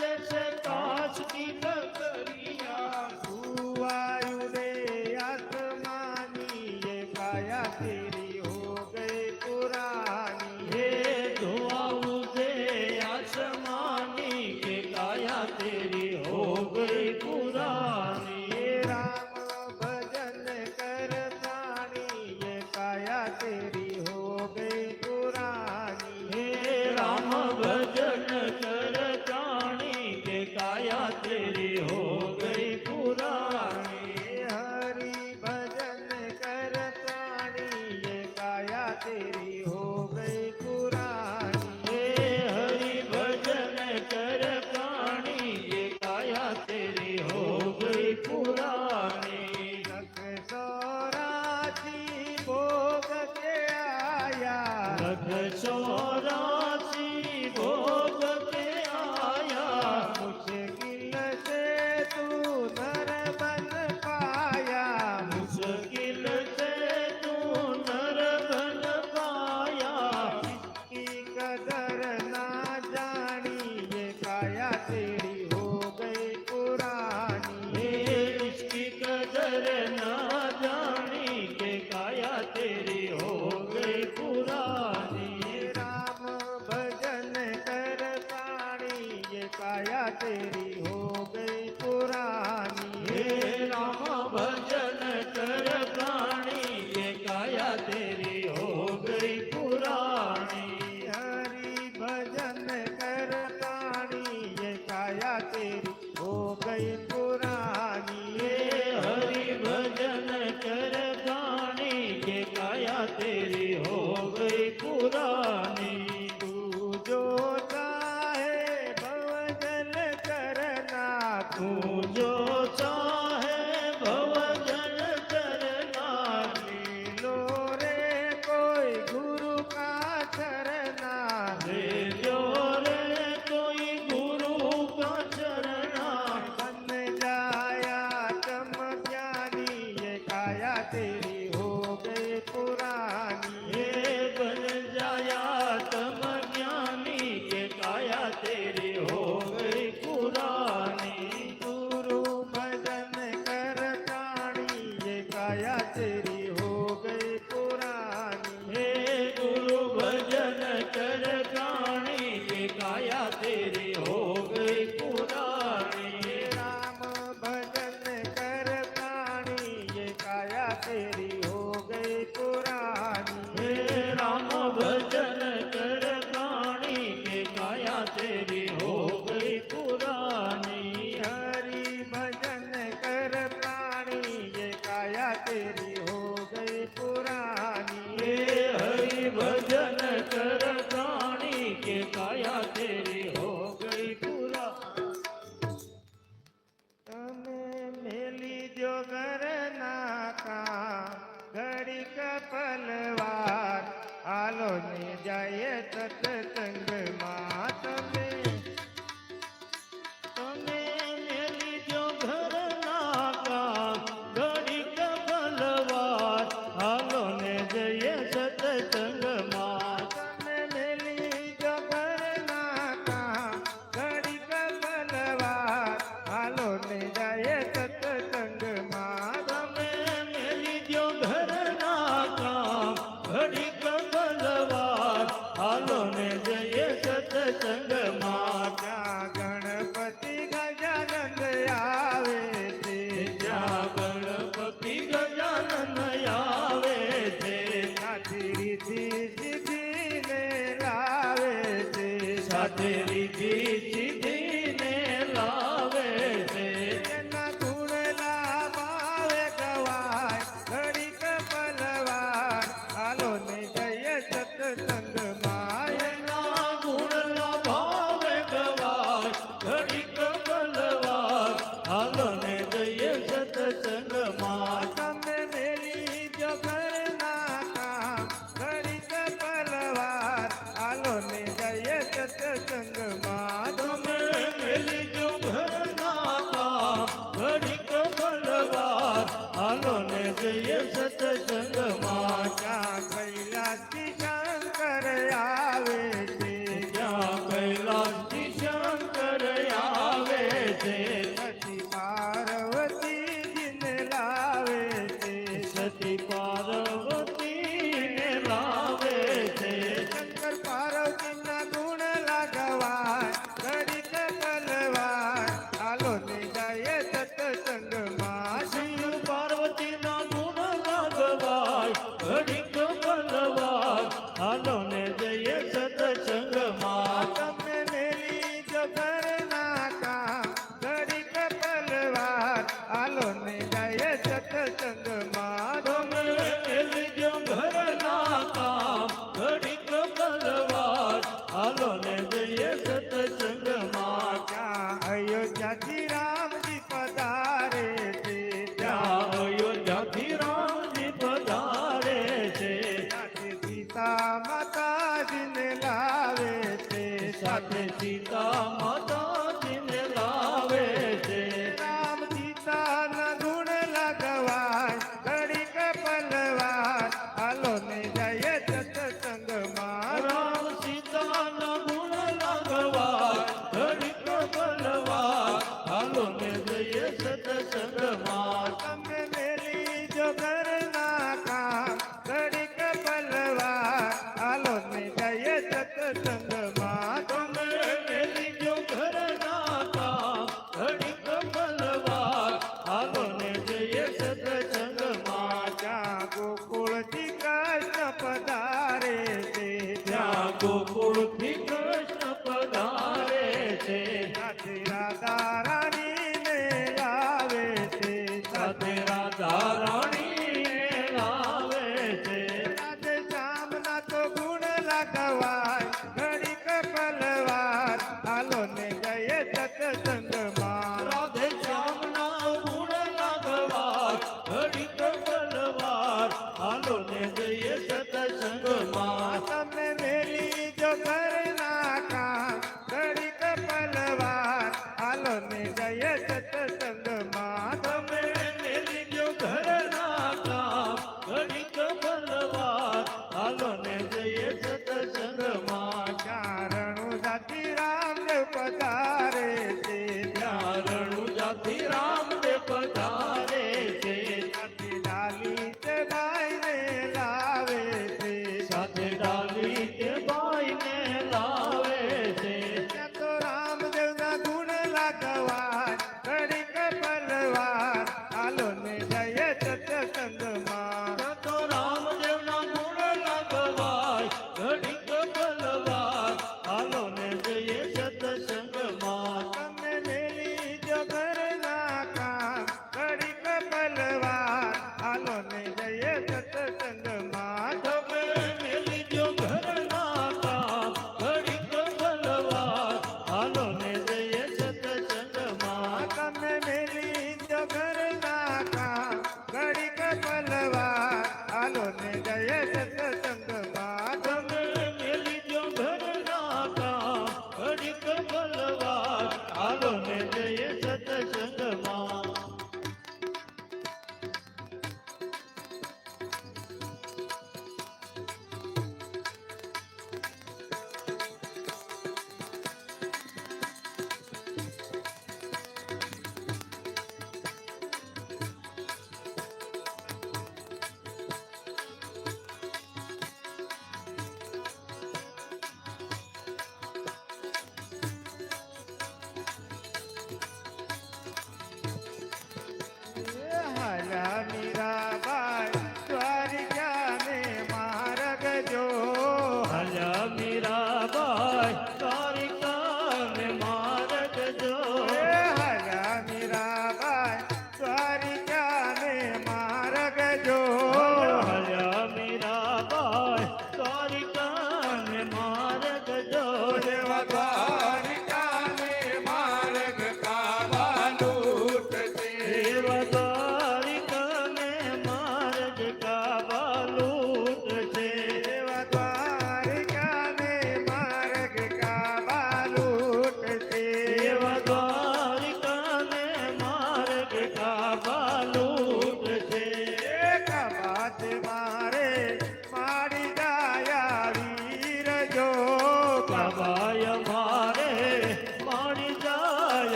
जैसे कांच की लकड़िया। वायु रे आसमानी, ये काया तेरी हो गई पुरानी। हे धुआं उदे आसमानी के काया तेरी हो गई पुरानी। राम भजन कर प्राणी, ये काया तेरी हो गई पुरानी। हे राम भजन कर प्राणी के काया तेरी हो गई पुरानी। हरि भजन कर प्राणी, ये काया तेरी हो गई पुरानी। हे हरि भजन कर प्राणी ये काया तेरी हो गई पुरानी। लख सौरासी भोग के आया। लख 84 भोग के आया। मुश्किल से तू नर बन पाया। मुश्किल से तू नर बन पाया। की कदर ना जानी, ये काया तेरी हो गई पुरानी। हे इसकी कदर ना जानी के काया तेरी हो गई पुरानी। राम भजन कर प्राणी, ये काया तेरी हो गई पुरानी। हे राम भजन कर प्राणी ये काया तेरी हो गई पुरानी। हरि भजन कर प्राणी, ये काया तेरी हो गई पुरानी। हे हरि भजन कर प्राणी ये काया तेरी हो गई पुरानी। तू जो चाहे भवजन करना, तू जो चाहे भवजन करना। लो रे कोई गुरु का चरना। ले जो रे कोई गुरु का चरना। बन जाया तम ज्ञानी, ये काया तेरी हो गई पुरानी। हे बन जाया तम ज्ञानी के काया तेरी हो गई पुरानी। गुरु भजन कर प्राणी, ये काया तेरी हो गई पुरानी। हे गुरु भजन कर प्राणी ये काया तेरी हो गई पुरानी। राम भजन कर प्राणी, ये काया तेरी हो गई पुरानी। हे राम भजन कर प्राणी के काया तेरी हो गई पुरानी। हरि भजन कर प्राणी, ये काया तेरी हो गई पुरानी। हे हरि भजन कर प्राणी के काया तेरी हो गई पुरानी। તમે મેલી જો ઘરના કા ઘડી કપલ ને જાય સત્સંગમાં તમે તમે મેલી જો ઘરના કામ ઘડીક બલવાર હાલો ને જઈએ સત્સંગમાં તમે મેલી જો ઘરના કામ ઘડીક બલવાર હાલો ને જાય સત્સંગમાં તમે મેલી જો ઘરના કામ ઘડીક બલવાર હાલો ને જઈએ સત્સંગમાં ત્યાં ગણપતિ ગજાનંદ આવે છે જ્યાં ગણપતિ ગજાનન આવે છે સાથે રીતિ સિદ્ધિને લાવે છે સાથે રીધી સીધીને લાવે છે એના ગુણ લાભાવે ગવાય ઘડીક બલવાર હાલો ને જય સત્સંગમાં એના ગુણના ભાવે ગવાય ઘડીક બલવાર હાલો ને જઈએ સત્સંગમાં તમે મેલી જો ઘરના કામ ઘડીક બલવાર હાલો ને જય સત્સંગમાં તમે મેલી જો ઘરના કામ ઘડીક બલવાર હાલો ને જઈએ સત્સંગમાં ત્યાં કૈલાસથી શંકર આવે છે જ્યાં કૈલાસથી શંકર આવે છે સતી પાર્વતીજીને લાવે છે સતી પાર્વતીને લાવે છે શંકર પાર્વતીના ગુણ લાગવાય ઘડીક બલવાર હાલો ને જાય સત્સંગમાં શિવ પાર્વતીના ગુણ લાગવાય ઘડીક બલવાર હાલો ને જઈએ સત્સંગમાં તમે મેલી જો ઘરના કામ ઘડીક બલવાર હાલો ને જાય સત્સંગમાં તમે મેલી જો ઘરના કામ ઘડીક બલવાર હાલો ને જઈએ સત્સંગમાં ત્યાં અયોધ્યાથી રામજી પધારે છે ત્યાં અયોધ્યાથી રામજી પધારે છે સાથે સીતા માતાજીને લાવે છે સાથે સીતા માતાજીને લાવે છે રામ સીતાના ગુણ લાગવાય ઘડીક બલવાર હાલો ને જય સત્સંગમાં રામ સીતાના ગુણ લાગવાય ઘડીક બલવાર હાલો ને જઈએ સત્સંગમાં તમે મેલી જો ઘરના કામ ઘડીક બલવાર હાલો ને જય સત્સંગમાં તમે મેલી જો ઘરના કામ ઘડીક બલવાર હાલો ને જઈએ સત્સંગમાં ત્યાં ગોકુળથી કૃષ્ણ પધારે છે ત્યાં ગોકુળથી કૃષ્ણ પધારે છે સાથે રાધા રાણીને લાવે છે સાથે રાધા રાણીને લાવે છે રાધે શ્યામના તો ગુણ લાગવાય ઘડીક બલવાર હાલો ને જય સત્સંગમાં રાધે શ્યામના ગુણ લાગવાય ઘડીક બલવાર હાલો ને જઈએ સત્સંગમાં તમે મેલી જો ઘરના કામ ઘડીક બલવાર હાલો ને જય સત્સંગમાં તમે મેલી જો ઘરના કામ ઘડીક બલવાર હાલો ને જઈએ સત્સંગમાં ચારણું જાતિ રામદેવ પધારે છે ત્યાં રણુજાથી રામદેવ પધારે છે સાથે ડાલી તે ભાઈને લાવે છે સાથે ડાલી તે ભાઈને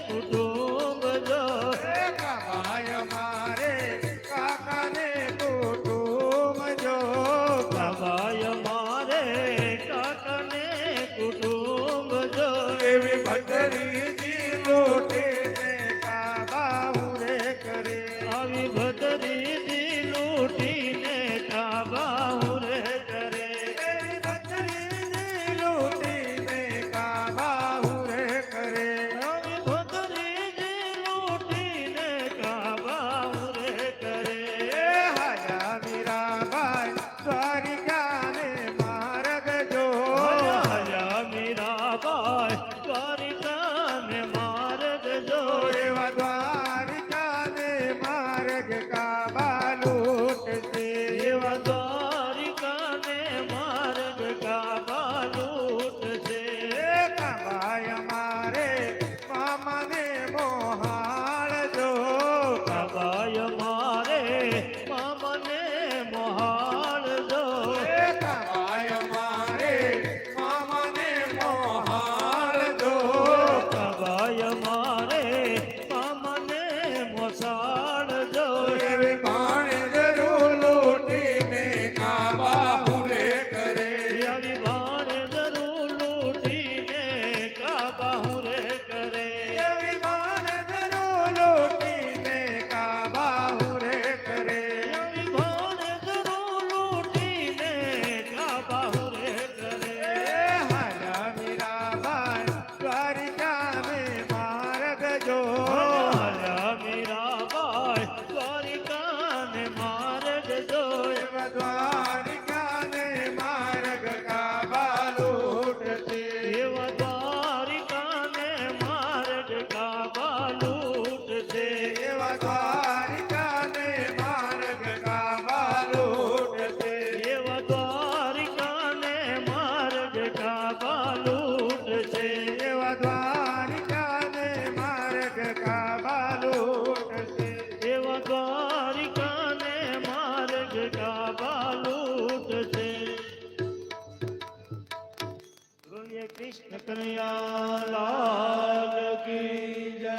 કુટુંબ જો ભાઈ મારે કાકાને કુટુંબ જો ભાઈ મારે કાકાને કુટુંબ જો એવી ભદ્રીજી લોટીને કાબા રે કરે આવી ભદ્રીજી લૂટીને કાબા રે કરે એવી ભદ્રીજી લોટીને કાબા રે કરે આવી ભદ્રીજી લૂટીને કાબા રે કરે હાયા મીરાબાઈ દ્વારિકાને માર્ગ જો હજા મીરાબાઈ દ્વારિકાને માર્ગ જો એવા દ્વારિકાને માર્ગ કાબા લૂટશે એવા દ્વારિકાને માર્ગ કાબા લૂટશે કાબાય મારે મામાને મોહાળ જો કાબાય મારે મામને મોહાળ જો કાબાય મારે મામાને મોહાળ જો કાબાય મારે મામને મોસાળ જો એવી ભાણેજ લૂટીને કાબા રે કરે આવી ભાણે જરૂર લૂટીને કાબા રે કરે એવી ભાણેજ લૂટીને કાબા રે કરે આવી ભાણે જરૂર લૂટીને કાબા રે કરે હાલા મીરાબાઈ દ્વારિકાને માર્ગ જો હજા મીરાબાઈ દ્વારિકાને માર્ગ જો એવા દ્વારિકાને માર્ગ કાબા લૂટશે એવા દ્વારિકાને માર્ગ કાબા લૂટશે એવા દ્વારિકાને માર્ગ કાબા લૂટશે એવા દ્વારિકાને માર્ગ કાબા લૂટશે એવા દ્વારિકાને માર્ગ કાબા લૂટશે એવા દ્વારિકાને માર્ગ કાબા લૂટશે બોલીએ કૃષ્ણ કનૈયા લાલ કી જય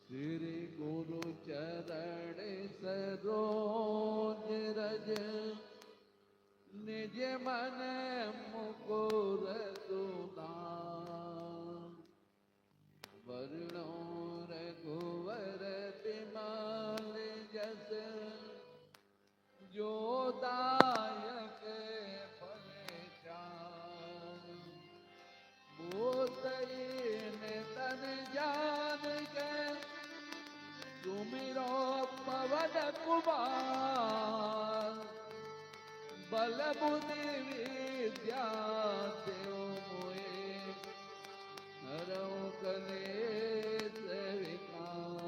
શ્રી ગુરુ ચરણ સરોજ રજ નિજ મન મુકુર સુદાન વર્ણો રઘુવર બિમલ જસ જો દાયક ફલ બોતઈને તન જાન કે સુમિરો પવન કુમાર બલ બુદ્ધિ વિદ્યા દેવ મોએ હરઉ કલેશ વિકાર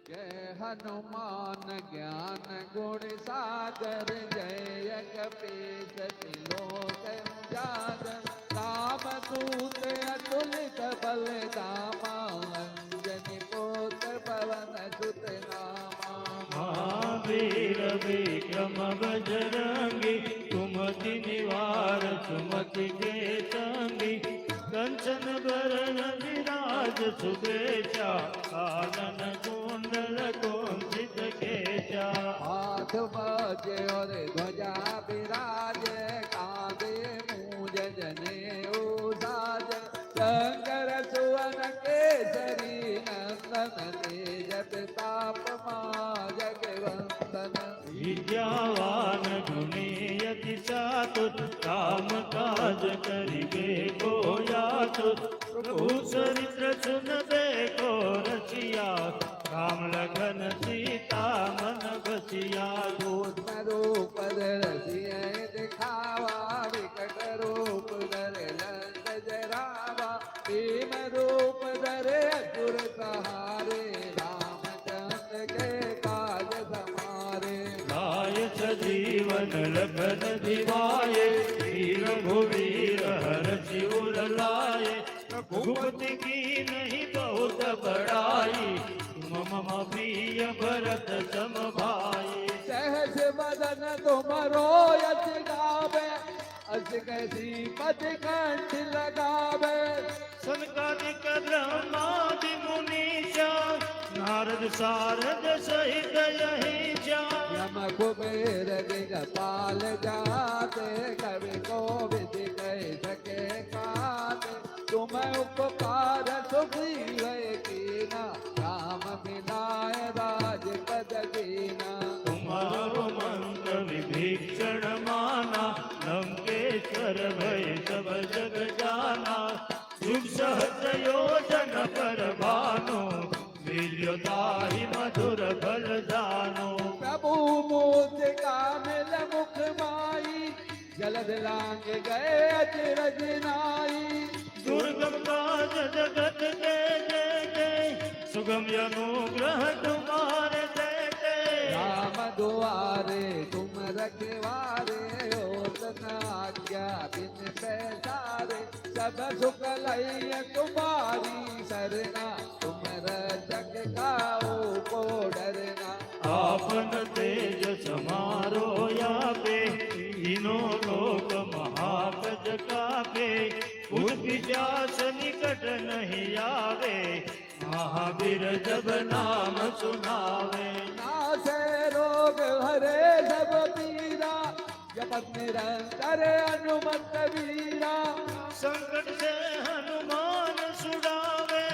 जय हनुमान ज्ञान गुण सागर जय कपीस तिलोक जागर राम दूत अतुलित बल धामा अंजनी पुत्र पवन सुत नामा वीर विक्रम बजरंगी कुमति निवार सुमति के संगी कंचन बरन विराज सुबेशा कानन कुंडल कुंचित केशा हाथ बाजे और ध्वजा विराजे कांधे मूंज जनेऊ साजे शंकर सुवन केसरी नंदन तेज प्रताप मां जगवंदन विद्यावान गुणी यति चातुर काम काज करिबे को यातुर प्रभु चरित्र सुनबे को रसिया राम लखन सीता मन बसिया दूत रूप धरसिए दिखावा विकट रूप धर लंक जरावा भीम रूप धरे असुर सहारे रामचंद्र के काज समारे लाय सजीवन लखन दिवाये वीर भुवीर हर शिवर लाए रघुपति की नहीं बहुत बड़ाई तुम मम प्रिय भरत सम भाई सहस बदन तुमरो यश गावे अस कैसी पद कंठ लगावे सनकादिक ब्रह्मादि मुनीषा नारद सारद सहित यही यम कुबेर दिगपाल जाते कवि को विधि कह सके काते तुम उपकार सुग्रीव कीना राम मिलाय राजपद दीना तुम्हारो मंत्र विभीषण माना लंकेश्वर भय सब जग जाना युग सहस्र योजन पर भानु वीर्यताहि मधुर फल जानो प्रभु मूर्तिका मिल मुख माई जलद लांग गए अचरज नाई दुर्गम काज जगत के जय जय सुगम अनुग्रह तुम्हारे जय जय राम दुआरे तुम रखवारे होत न आज्ञा बिन पैसारे सब सुख लय तुम्हारी सरना तुम रक्षक काओ को डरना आपन तेज समारो यापे तीनों लोक महागज कापे उठ पिशाच निकट नहीं आवे महावीर जब नाम सुनावे नासे रोग हरे सब पीरा जपत निरंतर अनुमत वीरा संकट से हनुमान छुड़ावे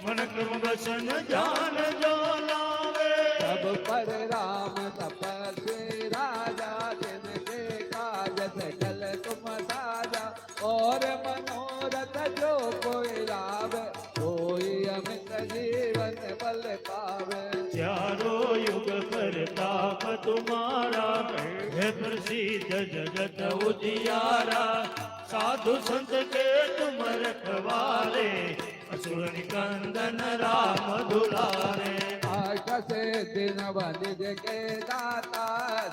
मन क्रम वचन जान जो लावे सब पर राम तपस्वी राजा जिनके काज सकल तुम साजा और मनोरथ जो कोई लावे कोई अमित जीवन बल पावे चारों युग परताप तुम्हारा है प्रसिद्ध जगत उजियारा साधु संत के तुम रखवारे असुर निकंदन राम दुलारे आकसे दिन वनिज के दाता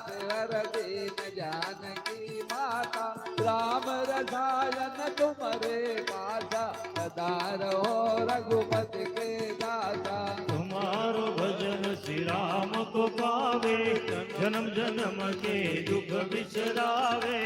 सिवर दीन जानकी माता राम रसायन तुम्हारे पासा सदा रहो रघुपति के दाता तुम्हारो भजन श्री राम को पावे जन्म जन्म के दुख बिसरावे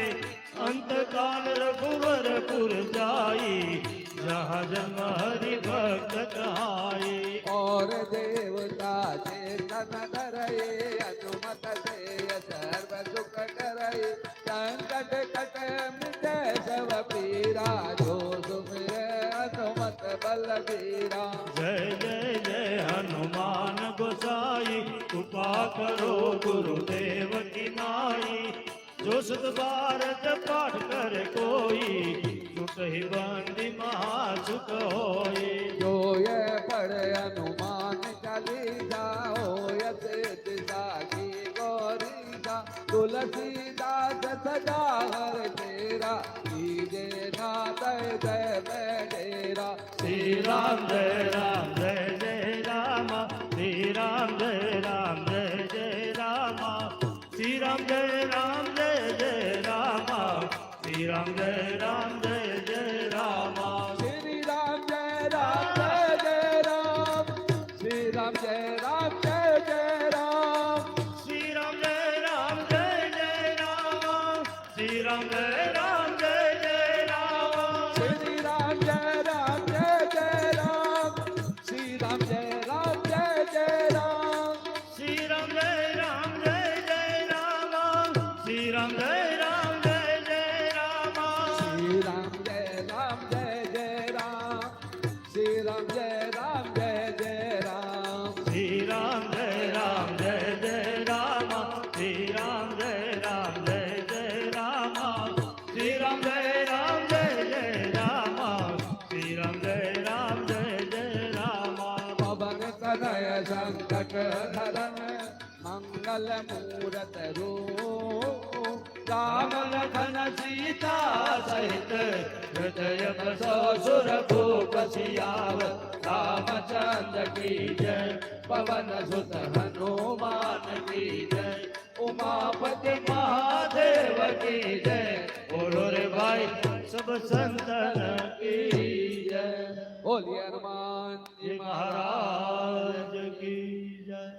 अंत काल रघुवर पुर जाई जहाँ जन्म हरि भक्त कहाई और देवता चेतन धरये अनुमत से सर्व सुख करये संकट कट मिटे सब पीरा जो सुमिरे अनुमत बलबीरा जय जय जय हनुमान गोसाई कृपा करो गुरुदेव की नाई जो सत भारत पाठ कर कोई सुख ही बंदी महासुख होई जो ये पढ़े अनुमान चालीसा हो यथा की गौरीसा तुलसीदास सदा हर तेरा कीजे नाथ जय डेरा श्री राम जय राम जय जय राम श्री राम जय राम जय जय राम श्री राम जय राम जय जय राम श्री राम जय राम जय जय राम श्री राम जय राम जय जय राम श्री राम जय राम जय जय राम श्री राम રામ જય રામ જય જય રામ શ્રી રામ જય રામ જય જય રામ શ્રી રામ જય રામ જય જય રામ શ્રી રામ જય રામ જય જય રામ શ્રી રામ જય રામ જય જય રામ શ્રી રામ જય રામ જય જય રામ શ્રી રામ જય રામ જય જય રામ શ્રી રામ જય રામ જય જય રામ શ્રી રામ જય રામ જય જય રામ શ્રી રામ જય રામ જય જય રામ શ્રી રામ જય રામ જય જય રામ પવન તનય સંકટ હરણ મંગલ મૂરત રૂપ રામ લખન સીતા સહિત હૃદય બસો સુર ભૂપ સિયાવ रामचंद्र की जय पवन सुत हनुमान की जय उमापति महादेव की जय बोलो रे भाई सब संतन की जय बोलिए हनुमान जी की महाराज महाराज की जय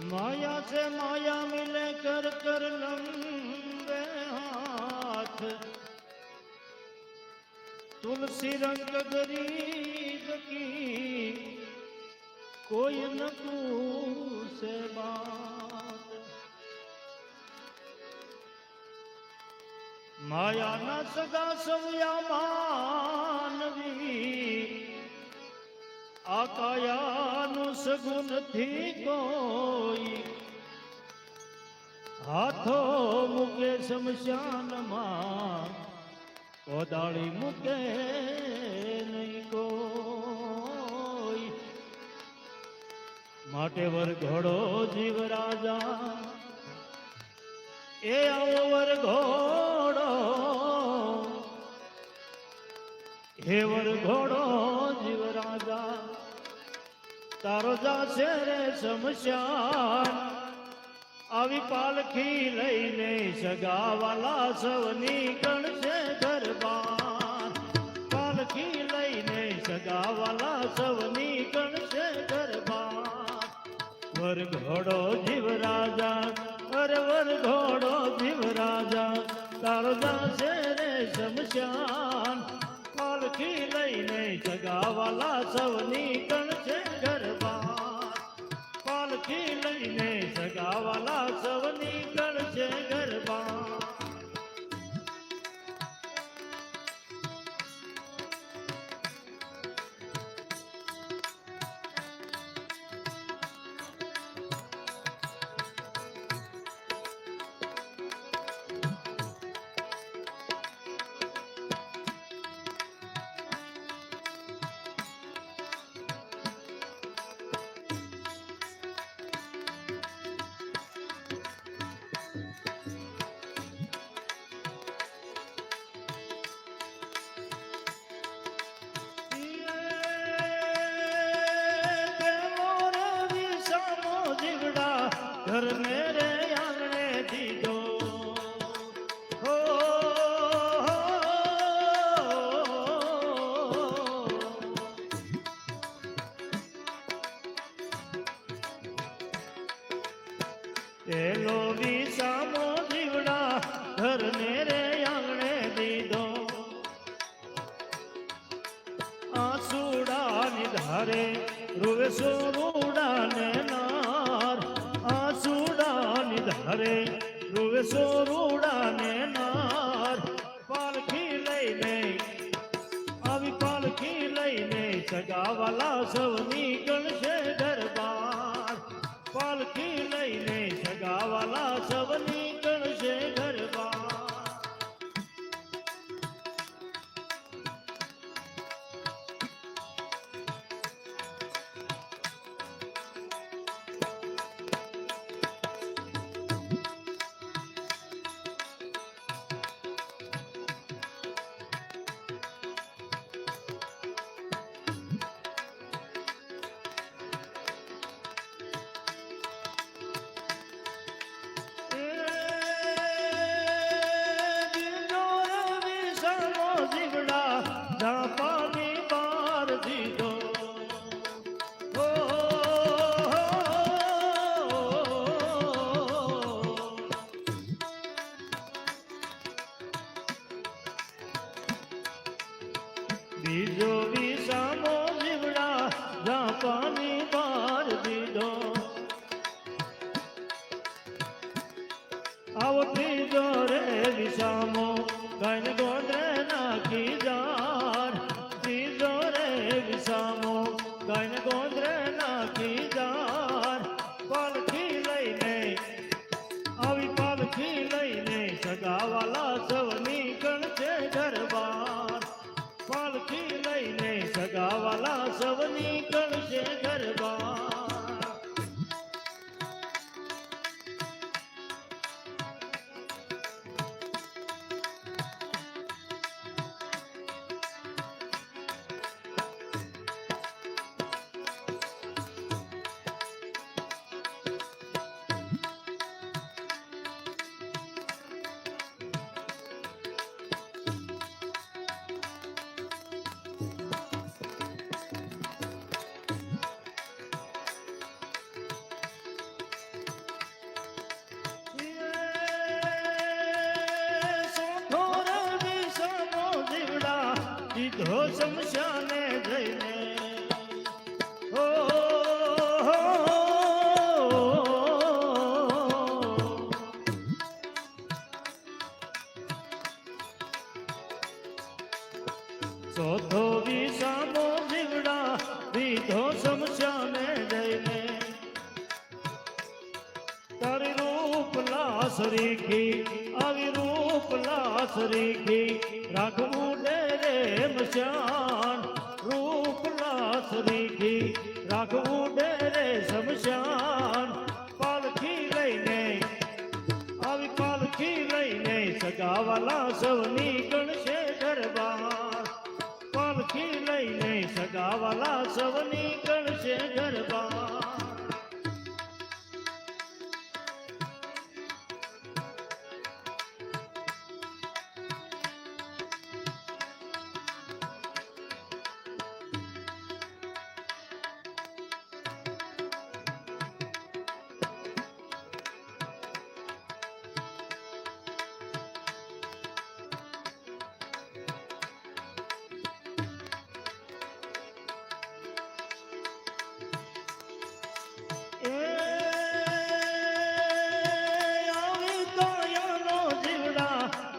माया से माया मिले कर कर लंबे हाथ, तुलसी रंग गरीब की कोई न पूछे बात। माया न सगा सव्या मानवी, આકાયાનું સગુન થી કોઈ, હાથો મૂકે શમશાનમાં, કોદાળી મૂકે નહીં કોઈ। માટે વરઘોડો જીવ રાજા, એ આવો વરઘોડો, હે વરઘોડો જીવ રાજા, તારો જાશે રે શમશાન। આવી પાલખી લઈને સગાવાલા સૌની ગણશે દરબાર, પાલખી લઈને સગાવાલા સૌની ગણશે દરબાર। વરઘોડો જીવ રાજા, અરે વરઘોડો જીવ રાજા, તારો જાશે રે શમશાન। પાલખી લઈને સગાવાલા સૌની ગણશે ગરબા, પાલખી લઈને સગાવાલા સૌની ગણશે ગરબા। घर मेरे आंगणे दीदो, हो तेलो विसामो जीवड़ा, घर मेरे आंगणे दीदो। आंसूड़ा निधारे रुवे सोरूड़ा ने नार, આસુડા નિધારે રૂવે સોરુડા ને નાર। પાલખી લઈને આવી પાલખી લઈને સગાવાલા સૌની ગણશે દરબાર, પાલખી લઈને સગાવાલા સૌની ગણશે દરબાર। બીજો વિસામો જીવડા, જા પાણી બાર દીધો। આવો ત્રીજો રે વિસામો, કઈને ગોદરે નાખી જાર। ત્રીજો રે વિસામો, કઈને ગોદરે નાખી જાર। પાલખી લઈને આવી પાલખી લઈને સગાવાલા સૌની ગણશે દરબાર, પાલખી લઈને સગાવાલા સૌની ગણશે દરબાર। વિધો શમશાને જઈને ઓ ચોથો વિસામો જીવડા વિધો શમશાને જઈને તારી રૂપ લાસ રીખી આવી રૂપ લાસ રીખી રાખવું ડેરે મશાન રૂપ લાસ રીખી રાખવું ડેરે શમશાન પાલખી લઈને આવી પાલખી લઈને સગાવાલા સૌની ગણશે દરબાર પાલખી લઈને સગાવાલા સૌની ગણશે દરબાર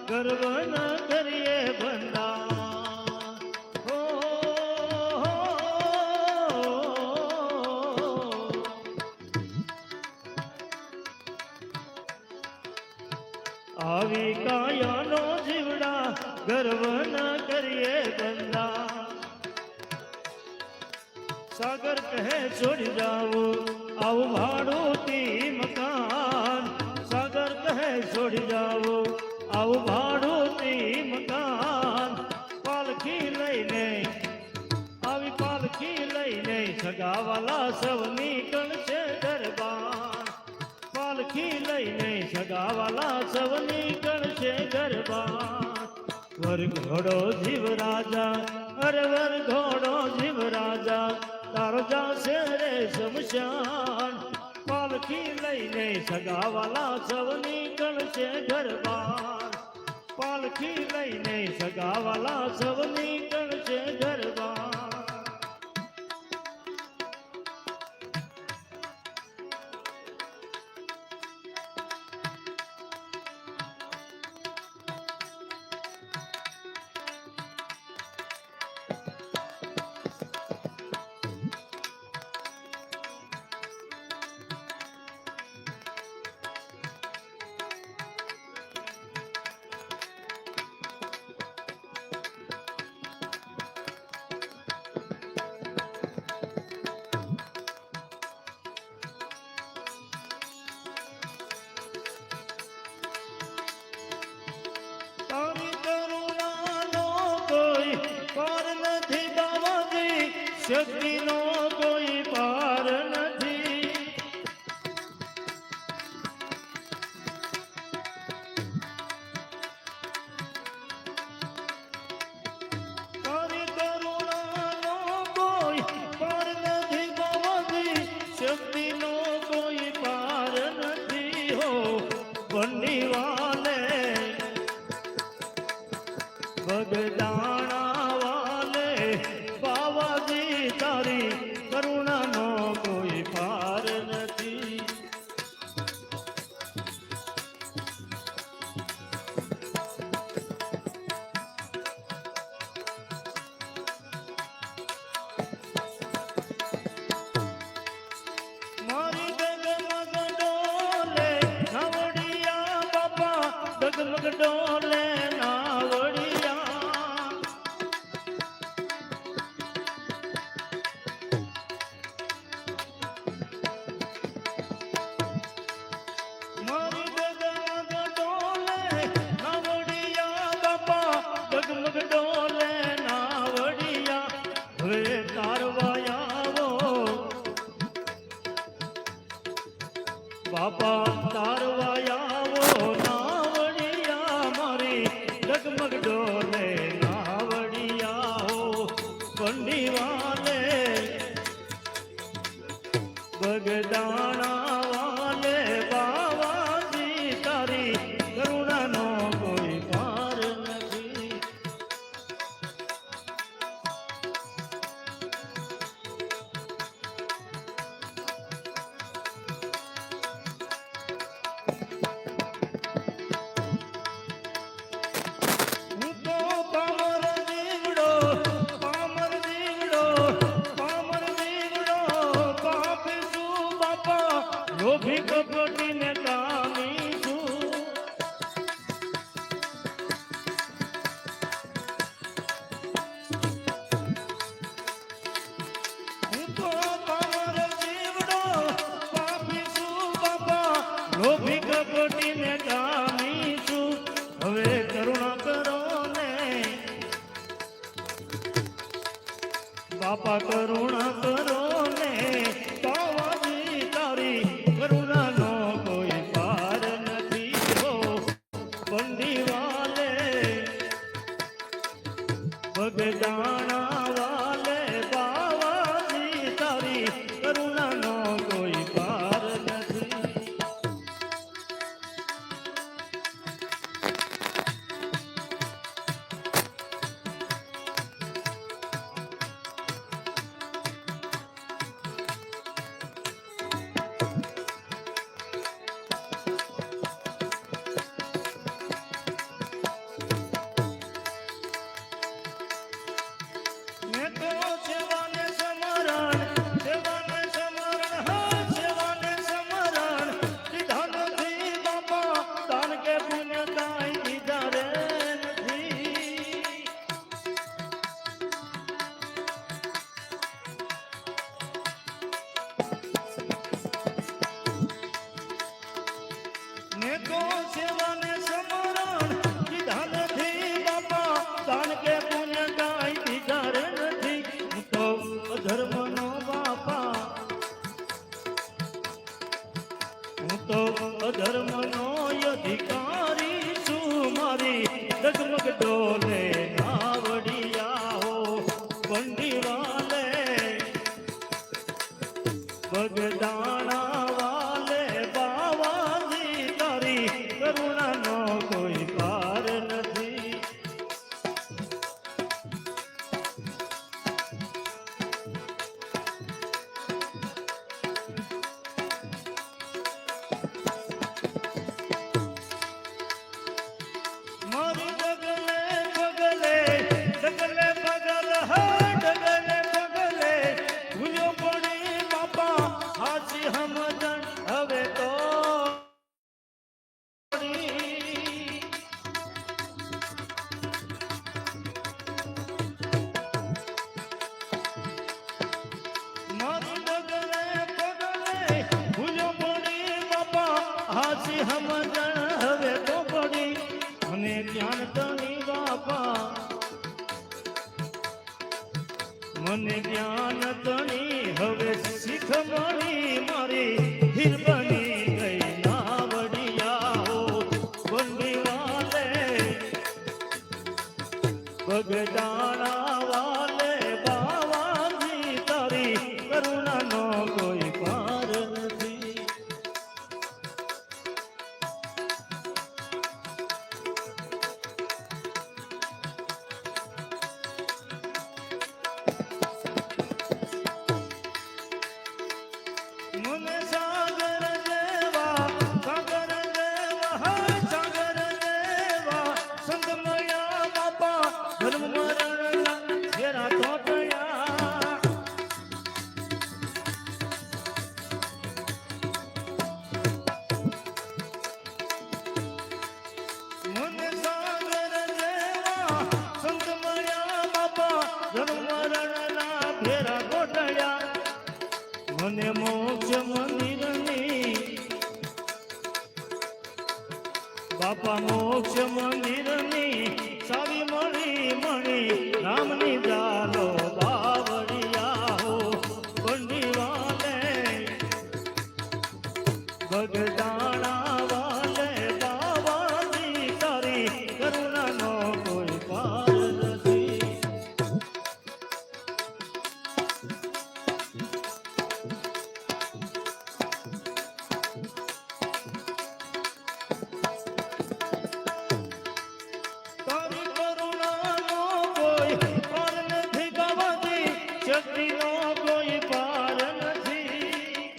ગર્વ ન કરીએ બંદા હો આવી કાયાનો જીવડા ગર્વ ન કરીએ બંદા સાગર કહે છોડી જાવું આવું ભાડું મકાન સાગર કહે છોડી જાવું આવું ભાડું મકાન પાલખી લઈને આવી પાલખી લઈને સગાવાલા સૌની ગણશે દરબાર પાલખી લઈને સગાવાલા સૌની ગણશે દરબાર વર ઘોડો જીવ રાજા અરે વર ઘોડો જીવ રાજા તારો જાશે રે શમશાન પાલખી લઈને સગાવાલા સૌની ગણશે દરબાર પાલખી લઈને સગાવાલા સૌની ગણશે દરબાર શક્તિનો કોઈ પાર નથી તારી કરુણાનો કોઈ પાર નથી બાબાજી શક્તિનો કોઈ પાર નથી હો બંડી વાલે બગદાણા વાલે બાવાજી તારી કરુણાનો કોઈ પાર નથી મારી ડગમગ ડોલે નાવડિયા બાપા ડગમગ ડોલે નાવડિયા મારી ડગમગ ડોલે નાવડિયા બાપા ડગમગ ડોલે નાવડિયા હવે તારવાયાવો બાપા તારવાયાવો નાવડિયા મારી ડગમગ ડોલે નાવડિયાઓ બંડી વાલે બગદાણા વાલે બાવાજી તારી કરુણાનો કોઈ પાર નથી ધર્મનો અધિકારી છું મારી ડગમગ ડોલે નાવડિયા હો બંડી વાલે બગદાણા વાલે બાવાજી તારી કરુણાનો કોઈ પાર નથી મારી ડગલે પગલે ડગલે પગલ હા ડગલે પગલે ભૂલ્યો પડી બાપા હાચી સમજણ હવે તો પડી. મારી ડગલે પગલે ભૂલ્યો પડી બાપા હાચી સમજણ હવે તો પડી મને જ્ઞાન તણી બાપા મને જ્ઞાન તણી હવે શીખ મળી મારી હીર બની ગઈ નાવડિયા હો બંડી વાલે બગદાણા વાલે બાવાજી તારી કરુણાનો કોઈ પાર નથી મને સાગર દેવા હા સાગર દેવા સંત મળ્યા બાપા ધર્મ મરણ ઘેરા તોટયા મને સાગર દેવા સંત મળ્યા બાપા ધર્મ મરણના ઘેરા તોટયા મને મોક્ષ મંદિરની બાપા મોક્ષ મંદિરની સાવી મળી મળી રામની જાલો બાવળિયા હો બંડી વાલે બગદાણા વાલે બાવાજી તારી કરુણાનો કોઈ પાર નથી તારી કરુણાનો કોઈ પાર નથી બાવાજી શક્તિનો કોઈ પાર નથી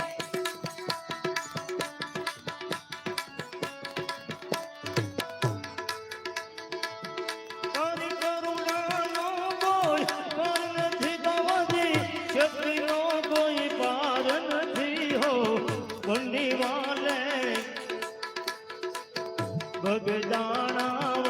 તારી કરુણાનો કોઈ પાર નથી બાવાજી શક્તિનો કોઈ પાર નથી હો બંડી વાલે બગદાણા